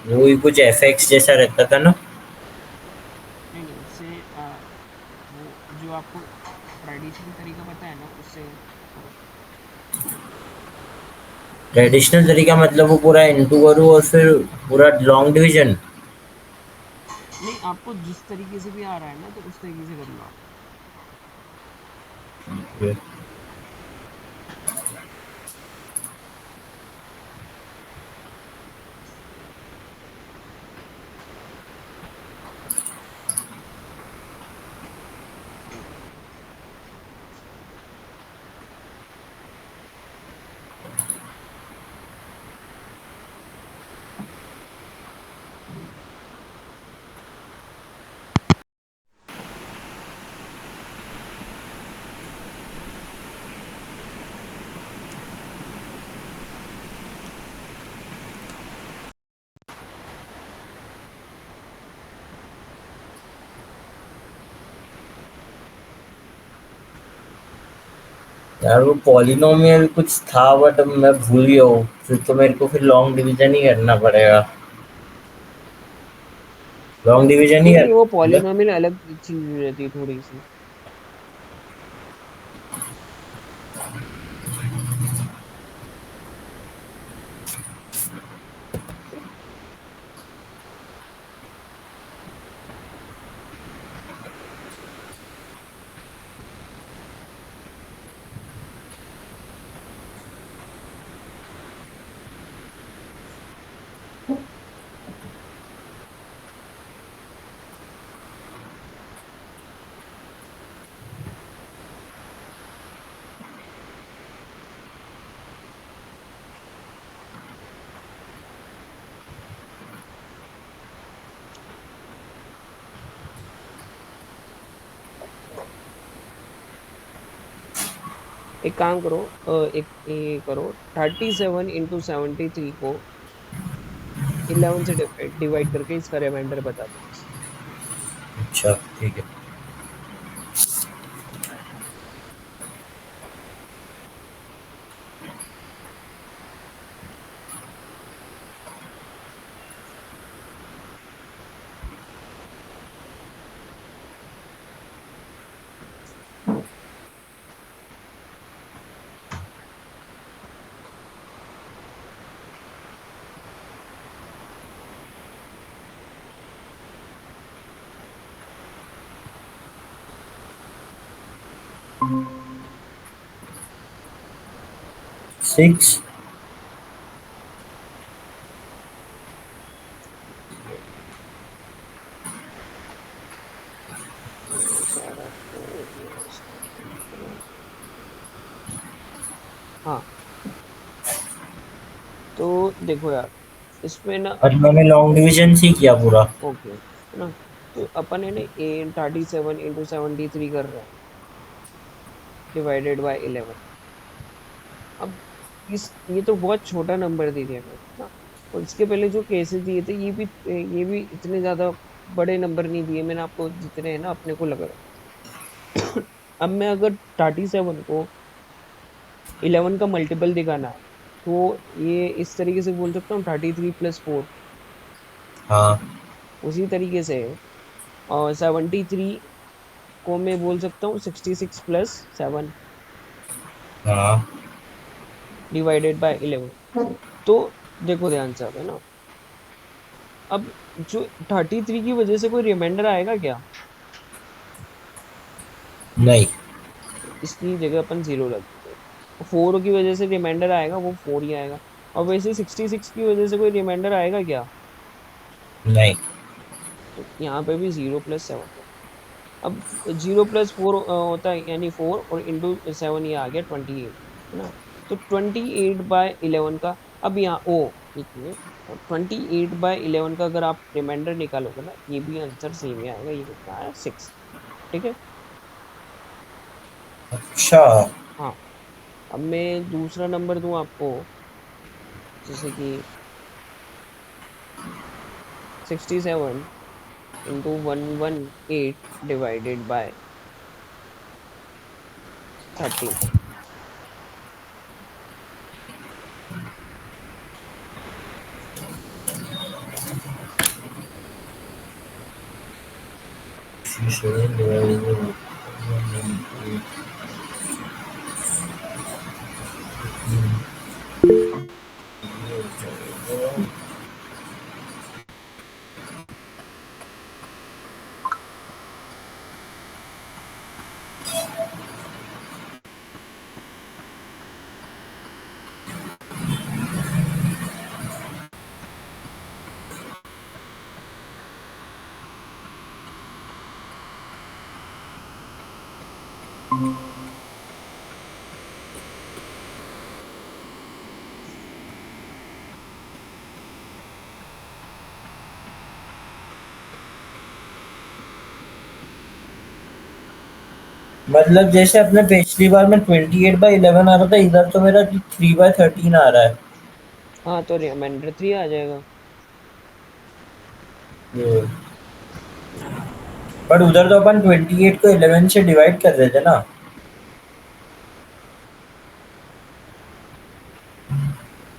वो ही कुछ एफएक्स जैसा रहता था ना। नहीं नहीं, उससे वो जो आपको ट्रेडिशनल तरीका पता है ना, उससे करो। ट्रेडिशनल तरीका मतलब वो पूरा इंटू करूँ और फिर पूरा लॉन्ग डिवीजन। नहीं, आपको जिस तरीके से भी आ रहा है ना, तो उस तरीके से कर लो आप। यार वो पॉलिनोमियल कुछ था बट मैं भूल गया हूँ, फिर तो मेरे को फिर लॉन्ग डिवीजन ही करना पड़ेगा। लॉन्ग डिवीजन ही नहीं नहीं, वो कर। पॉलिनोमियल अलग चीज रहती है थोड़ी सी। एक काम करो, एक ये करो, 37 into 73 को 11 से डिवाइड करके इसका रिमाइंडर बता दो बस। अच्छा ठीक है। 6। सारा कोड ये इसका फिल करो। हाँ, तो देखो यार, इसमें ना, और मैंने लॉन्ग डिवीजन से ही किया पूरा। ओके है ना, तो अपन है ना 37 into 73 कर रहे हैं डिवाइडेड बाय 11। अब ये तो बहुत छोटा नंबर दे दिया मेरे को ना, और इसके पहले जो केसेस दिए थे ये भी इतने ज्यादा बड़े नंबर नहीं दिए मैंने आपको, जितने हैं ना अपने को लग रहा है। अब मैं अगर 37 को 11 का मल्टीपल दिखाना है, तो ये इस तरीके से बोल सकता हूँ, 33 + 4। हाँ उसी तरीके से 73 को मैं बोल सकता हूँ 66 + 7 हाँ डिवाइडेड बाय 11। तो देखो ध्यान से, अब है ना, अब जो 33 की वजह से कोई रिमाइंडर आएगा क्या? नहीं। इसकी जगह अपन 0 रख देंगे। 4 की वजह से रिमाइंडर आएगा, वो 4 ही आएगा। और वैसे 66 की वजह से कोई रिमाइंडर आएगा क्या? नहीं। तो यहाँ पे भी 0 + 7 है। अब 0 + 4 होता है यानी 4, और इंटू 7 ये आ गया 28, है ना। तो 28/11 का, अब यहाँ ओ, एक मिनट, 28/11 का अगर आप रिमाइंडर निकालोगे ना, ये भी आंसर सेम ही आएगा, ये कितना आया 6। ठीक है। अच्छा। हाँ, अब मैं दूसरा नंबर दूं आपको, जैसे कि 67 × 118 डिवाइडेड बाय 13। मतलब जैसे अपने पिछली बार में 28/11 आ रहा था, इधर तो मेरा 3/13 आ रहा है। हाँ, तो रिमाइंडर 3 आ जाएगा। ये। पर उधर तो अपन 28 को 11 से डिवाइड कर रहे थे ना।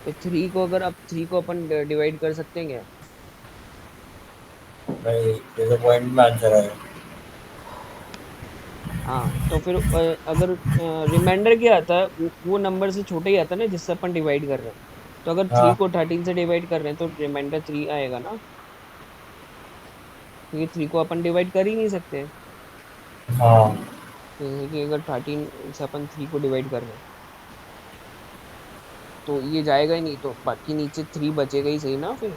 तो 3 को, अगर आप 3 को अपन डिवाइड कर सकते हैं क्या? नहीं, जैसे पॉइंट में आंसर आया। हाँ, तो फिर अगर रिमाइंडर क्या आता है, वो नंबर से छोटा ही आता है ना जिससे अपन डिवाइड कर रहे हैं। तो अगर 3 हाँ। को 13 से डिवाइड कर रहे हैं तो रिमाइंडर 3 आएगा ना, क्योंकि 3 को अपन डिवाइड कर ही नहीं सकते। हाँ। जैसे कि अगर 13 से अपन 3 को डिवाइड कर रहे हैं तो ये जाएगा ही नहीं, तो बाकी नीचे 3 बचेगा ही, सही ना फिर।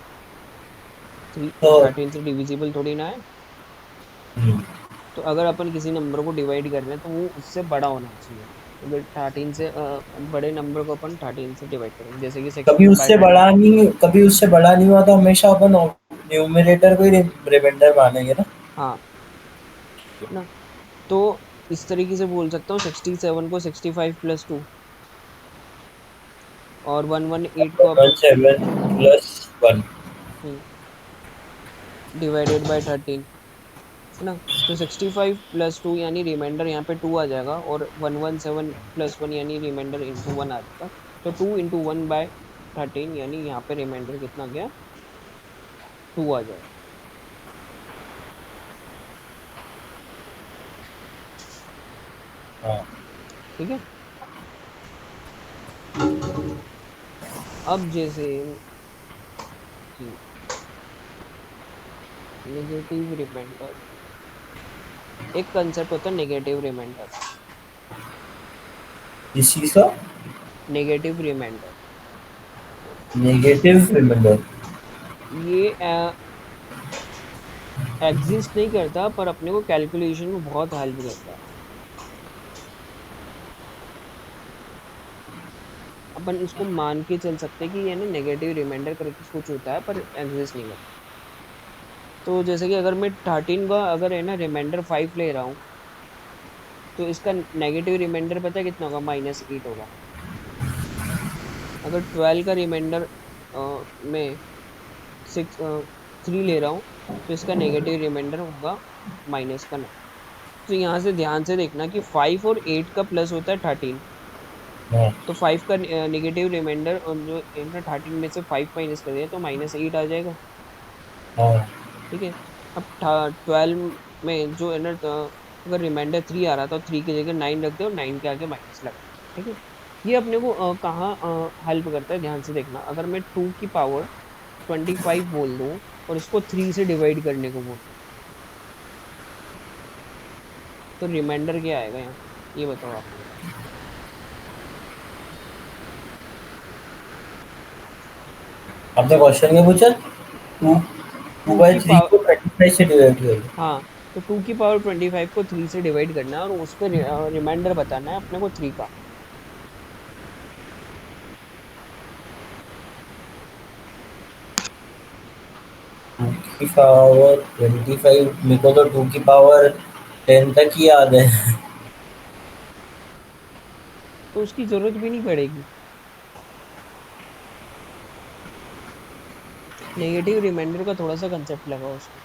3 तो 13 से डिविजिबल थोड़ी ना है। हम्म, तो अगर अपन किसी नंबर को डिवाइड कर रहे हैं तो वो उससे बड़ा होना चाहिए। अगर 13 से बड़े नंबर को अपन 13 से डिवाइड करेंगे, जैसे कि कभी 16/13। कभी उससे बड़ा नहीं हुआ तो हमेशा अपन न्यूमरेटर को ही रिमाइंडर मानेंगे ना। हाँ, है ना। तो इस तरीके से बोल सकता हूँ 67 को 65 + 2, और 118 को अपन 117 + 1। डिवाइडेड बाय 13, है ना। तो 65 + 2 यानी रिमाइंडर यहाँ पे 2 आ जाएगा, और 117 + 1 यानी रिमाइंडर इंटू 1 आ जाएगा। तो 2 × 1/13 यानी यहाँ पे रिमाइंडर कितना गया, 2 आ जाएगा। हाँ। ठीक है। अब जैसे कि नेगेटिव रिमाइंडर, एक कंसेप्ट होता है नेगेटिव रिमाइंडर। इस चीज का नेगेटिव रिमाइंडर नेगेटिव रिमाइंडर। ये एग्जिस्ट नहीं करता, पर अपने को कैलकुलेशन में बहुत हेल्प करता है। अपन इसको मान के चल सकते हैं कि ये ना नेगेटिव रिमाइंडर करके कुछ होता है, पर एग्जिस्ट नहीं करता। तो जैसे कि अगर मैं 13 का अगर है ना रिमाइंडर 5 ले रहा हूँ, तो इसका नेगेटिव रिमाइंडर पता है कितना होगा, -8 होगा। अगर 12 का रिमाइंडर में 3 ले रहा हूँ, तो इसका नेगेटिव रिमाइंडर होगा -9। तो यहाँ से ध्यान से देखना कि 5 और 8 का प्लस होता है 13। हाँ। तो 5 का नेगेटिव रिमाइंडर, और जो है ना 13 में से 5 माइनस कर दिया तो -8 आ जाएगा। हाँ। ठीक है। अब 12 में जो है ना, अगर रिमाइंडर 3 आ रहा था, 3 की जगह 9 रख दे और 9 के आगे माइनस लगा दे। ठीक है। ये अपने को कहाँ हेल्प करता है, ध्यान से देखना। अगर मैं 2 की पावर 25 बोल दूं और इसको 3 से डिवाइड करने को बोल दूं, तो रिमाइंडर क्या आएगा यहाँ पे, ये बताओ आप मुझे। आपने क्वेश्चन क्या पूछा? टू टू 2 बाई की थ्री पावर, को 25 से डिवाइड करें। हाँ, तो 2 की पावर 25 को 3 से डिवाइड करना है और उस पर रिमाइंडर बताना है अपने को 3 का। टू की पावर 25, मेरे को तो 2 की पावर 10 तक ही याद है। तो उसकी जरूरत भी नहीं पड़ेगी। नेगेटिव रिमाइंडर का थोड़ा सा कंसेप्ट लगाओ उसमें।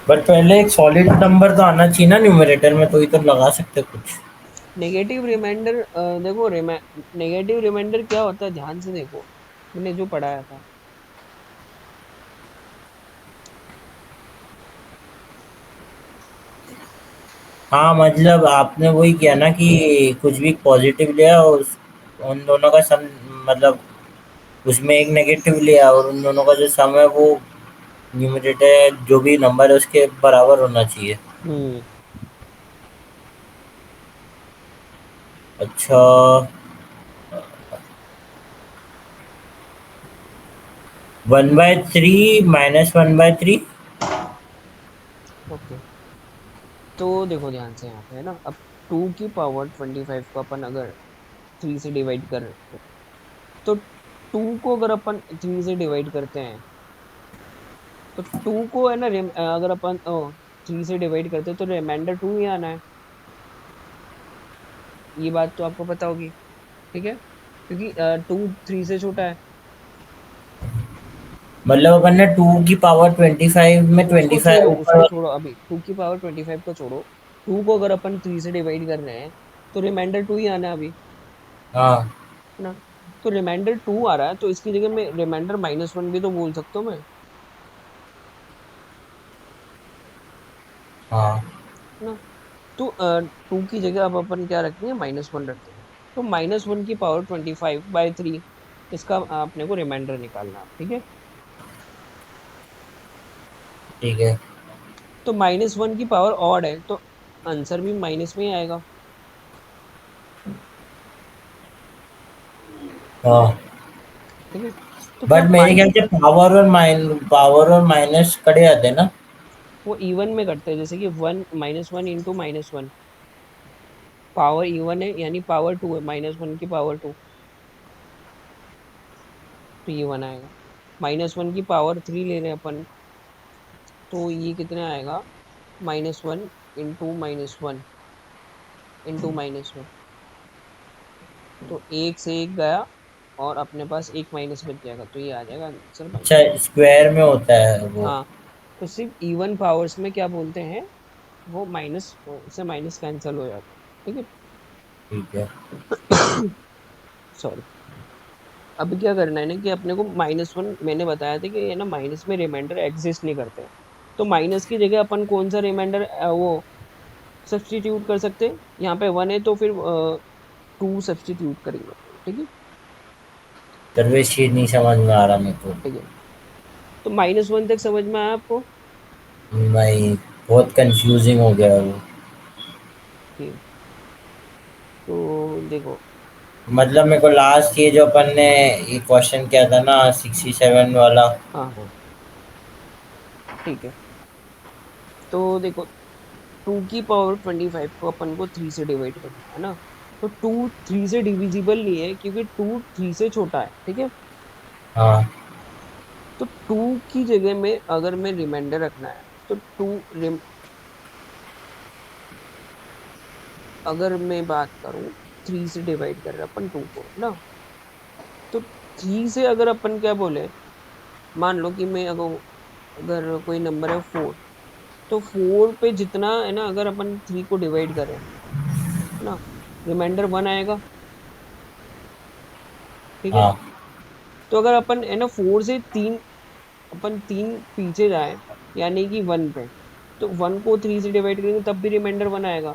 बट पहले एक सॉलिड नंबर तो आना चाहिए ना न्यूमरेटर में, तो ही तो लगा सकते कुछ। नेगेटिव रिमाइंडर, देखो नेगेटिव रिमाइंडर क्या होता है, ध्यान से देखो, मैंने जो पढ़ाया था। हाँ, मतलब आपने वही किया ना कि कुछ भी पॉजिटिव लिया और उन दोनों का सम, मतलब उसमें एक नेगेटिव लिया और उन दोनों का जो सम है वो न्यूमरेटर जो भी नंबर है उसके बराबर होना चाहिए। हम्म। अच्छा। 1/3 -1/3। ओके, तो देखो ध्यान से यहाँ पे है ना, अब 2 की पावर 25 को अपन अगर 3 से डिवाइड कर रहे हैं, तो 2 को अगर अपन 3 से डिवाइड करते हैं, तो 2 को है ना अगर अपन 3 से डिवाइड करते हैं तो रिमाइंडर 2 ही आना है। ये बात तो आपको पता होगी, ठीक है, क्योंकि 2 3 से छोटा है। मतलब अपन ने 2 की पावर 25 में उसको 25 छोड़ो, उसको ऊपर। छोड़ो, अभी 2 की पावर 25 को छोड़ो। 2 को अगर अपन 3 से डिवाइड कर रहे हैं, तो रिमाइंडर 2 ही आना है अभी, हाँ। है ना। तो रिमाइंडर 2 आ रहा है, तो इसकी जगह में रिमाइंडर -1 भी तो बोल सकता हूँ मैं, हाँ। है ना। तो 2 की जगह अब अपन क्या रख देंगे, -1 रख देंगे। तो -1 की पावर 25/3, इसका अपने को रिमाइंडर निकालना है, ठीक है। ठीक है। तो -1 की पावर ऑड है, तो आंसर भी माइनस में ही आएगा। हाँ, ठीक है। तो क्या बट मेरे ख्याल से पावर और माइनस कड़े आते हैं ना। वो इवन में करते हैं, जैसे कि 1 -1 इंटू -1, पावर इवन है यानी पावर 2 है, -1 की पावर 2, तो ये 1 आएगा। -1 की पावर 3 ले रहे हैं अपन, तो ये कितने आएगा, -1 इंटू -1 इंटू -1, तो एक से एक गया और अपने पास एक माइनस बच जाएगा, तो ये आ जाएगा आंसर अच्छा, -1। स्क्वायर में होता है वो। हाँ, तो सिर्फ इवन पावर्स में क्या बोलते हैं, वो माइनस से माइनस कैंसिल हो जाता है, ठीक ठीक है। है। सॉरी। अब क्या करना है ना, कि अपने को -1 मैंने बताया था कि ये ना माइनस में रिमाइंडर एग्जिस्ट नहीं करते हैं। तो माइनस की जगह अपन कौन सा रिमाइंडर वो सब्सटीट्यूट कर सकते हैं, यहाँ पे 1 है तो फिर 2 सब्सटीट्यूट करेंगे, ठीक है। दरवेश ये नहीं समझ में आ रहा मेरे को। ठीक है, तो -1 तक समझ में आया आपको। नहीं, बहुत कंफ्यूजिंग हो गया वो। ठीक, तो देखो। मतलब मेरे को लास्ट ये जो अपन ने ये क्वेश्चन किया था ना 67 वाला। हाँ हाँ, ठीक है, तो देखो, 2 की पावर 25 को अपन को 3 से डिवाइड करना है ना, तो 2 3 से डिविजिबल नहीं है, क्योंकि 2 3 से छोटा है, ठीक है। हाँ। तो 2 की जगह में अगर मैं रिमाइंडर रखना है, तो अगर मैं बात करूं, 3 से डिवाइड कर रहे हैं अपन 2 को, है ना। तो 3 से अगर अपन क्या बोले, मान लो कि मैं अगर अगर कोई नंबर है 4, तो 4 पे जितना है ना, अगर अपन 3 को डिवाइड करें, है ना, रिमाइंडर 1 आएगा। ठीक है। हाँ। तो अगर अपन है ना 4 से 3, अपन 3 पीछे जाए, यानी कि 1 पे, तो 1 को 3 से डिवाइड करेंगे तब भी रिमाइंडर 1 आएगा।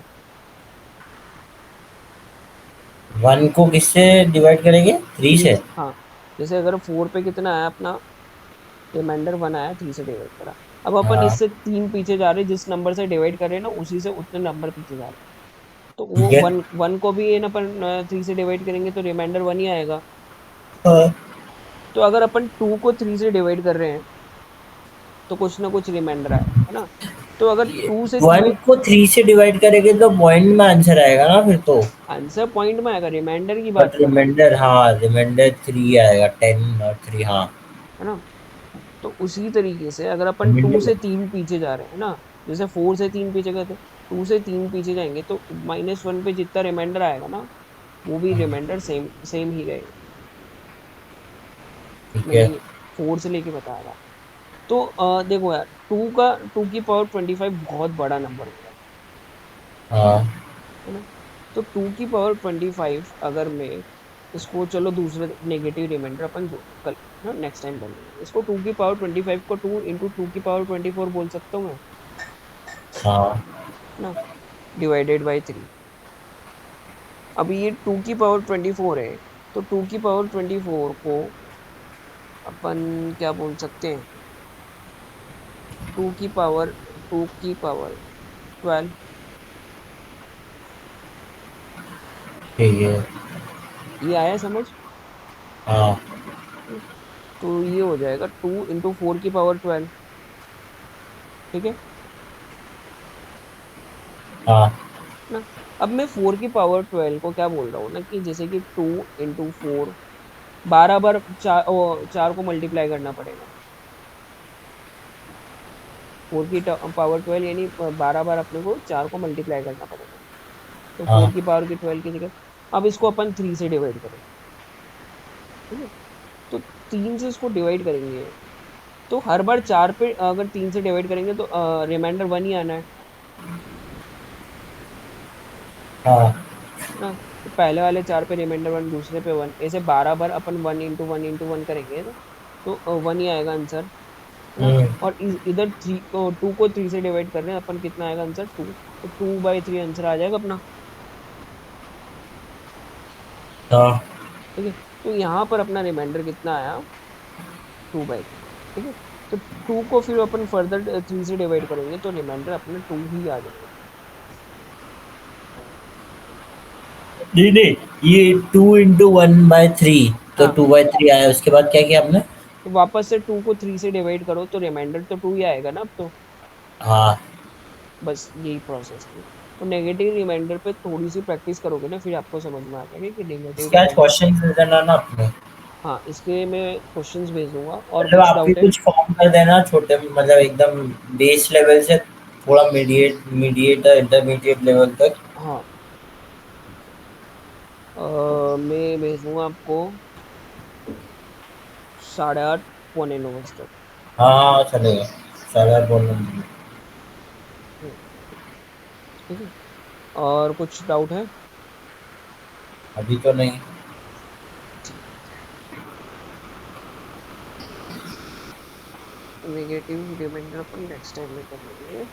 1 को किससे डिवाइड करेंगे? 3 3 से। से, हाँ। जैसे अगर 4 पे कितना आया अपना, रिमाइंडर 1 आया, 3 से डिवाइड करा। अब अपन हाँ। इससे 3 पीछे जा रहे हैं, जिस नंबर से डिवाइड कर रहे हैं ना उसी से उतने नंबर पीछे जा रहे हैं। तो वो ठीक है। 1 को भी है ना अपन 3 से डिवाइड करेंगे तो रिमाइंडर 1 ही आएगा। हाँ। तो अगर अपन 2 को 3 से डिवाइड कर रहे हैं तो कुछ ना कुछ रिमाइंडर आएगा, है ना। तो अगर 2 से 1 3, को 3 से डिवाइड करेंगे तो पॉइंट में आंसर आएगा ना फिर तो। आंसर पॉइंट में आएगा, रिमाइंडर की बट बात कर रहा हूँ, रिमाइंडर, हाँ रिमाइंडर 3 आएगा, 10 और 3, हाँ। है ना। तो उसी तरीके से अगर अपन 2 रिमाइंडर। से 3 पीछे जा रहे हैं ना, जैसे 4 से 3 पीछे गए थे, 2 से 3 पीछे जाएंगे तो -1 पे जितना रिमाइंडर आएगा ना, वो भी रिमाइंडर सेम सेम ही रहेगा। ठीक मैंने है। ये 4 से लेके बताया था। तो देखो यार, 2 की पावर 25 बहुत बड़ा नंबर होता हाँ। है ना। तो 2 की पावर 25 अगर मैं इसको, चलो दूसरे नेगेटिव रिमाइंडर अपन कल ना नेक्स्ट टाइम कर लेंगे इसको। 2 की पावर 25 को 2 × 2 की पावर 24 बोल सकता हूँ मैं, हाँ। है ना, डिवाइडेड बाई 3। अभी ये 2 की पावर 24 है, तो 2 की पावर 24 को अपन क्या बोल सकते हैं, 2 की पावर 12। ठीक है। ये आया समझ? हाँ। तो ये हो जाएगा 2 × 4 की पावर 12। ठीक है हाँ। ना। अब मैं 4 की पावर 12 को क्या बोल रहा हूँ ना, कि जैसे कि 2 × 4, 12 बार 4 को मल्टीप्लाई करना पड़ेगा। 4 की पावर 12 यानी 12 बार अपने को 4 को मल्टीप्लाई करना पड़ेगा। तो हाँ। 4 की पावर 12 की जगह अब इसको अपन 3 से डिवाइड करेंगे। ठीक है। तो 3 से इसको डिवाइड करेंगे, तो हर बार 4 पे अगर 3 से डिवाइड करेंगे तो रिमाइंडर 1 ही आना हाँ। है ना। तो पहले वाले 4 पे रिमाइंडर 1, दूसरे पे 1, ऐसे 12 बार अपन 1 × 1 × 1 करेंगे ना, तो 1 ही आएगा आंसर, है ना। हम्म। और इधर 2 को 3 से डिवाइड कर रहे हैं अपन, कितना आएगा आंसर? 2। तो 2/3 आंसर आ जाएगा अपना। हाँ। ठीक है। तो यहाँ पर अपना रिमाइंडर कितना आया? 2/3। ठीक है। तो 2 को फिर अपन फर्दर 3 से डिवाइड करेंगे तो रिमाइंडर अपना 2 ही आ जाएगा। नहीं नहीं, ये 2 × 1/3, तो हाँ, 2/3 आया, उसके बाद क्या किया आपने? तो वापस से 2 को 3 से डिवाइड करो तो रिमाइंडर तो 2 ही आएगा ना अब तो। हाँ। बस यही प्रोसेस थी। तो नेगेटिव रिमाइंडर पे थोड़ी सी प्रैक्टिस करोगे ना, फिर आपको समझ में आ जाएगा कि नेगेटिव इसके आज रिमाइंडर। क्वेश्चन दे देना ना अपने। हाँ, इसके मैं क्वेश्चंस भेज दूंगा। और मतलब कुछ आप भी डाउट है? कुछ फॉर्म कर देना छोटे, मतलब एकदम बेस लेवल से थोड़ा मीडिएट इंटरमीडिएट लेवल तक। हाँ, मैं भेज दूंगा आपको 8:30 पौने 9 बजे तक। हाँ चलेगा, सारा बोल। हम्म, ठीक है। और कुछ डाउट है? अभी तो नहीं। ठीक। नेगेटिव रिमाइंडर अपन नेक्स्ट टाइम में कर लेंगे।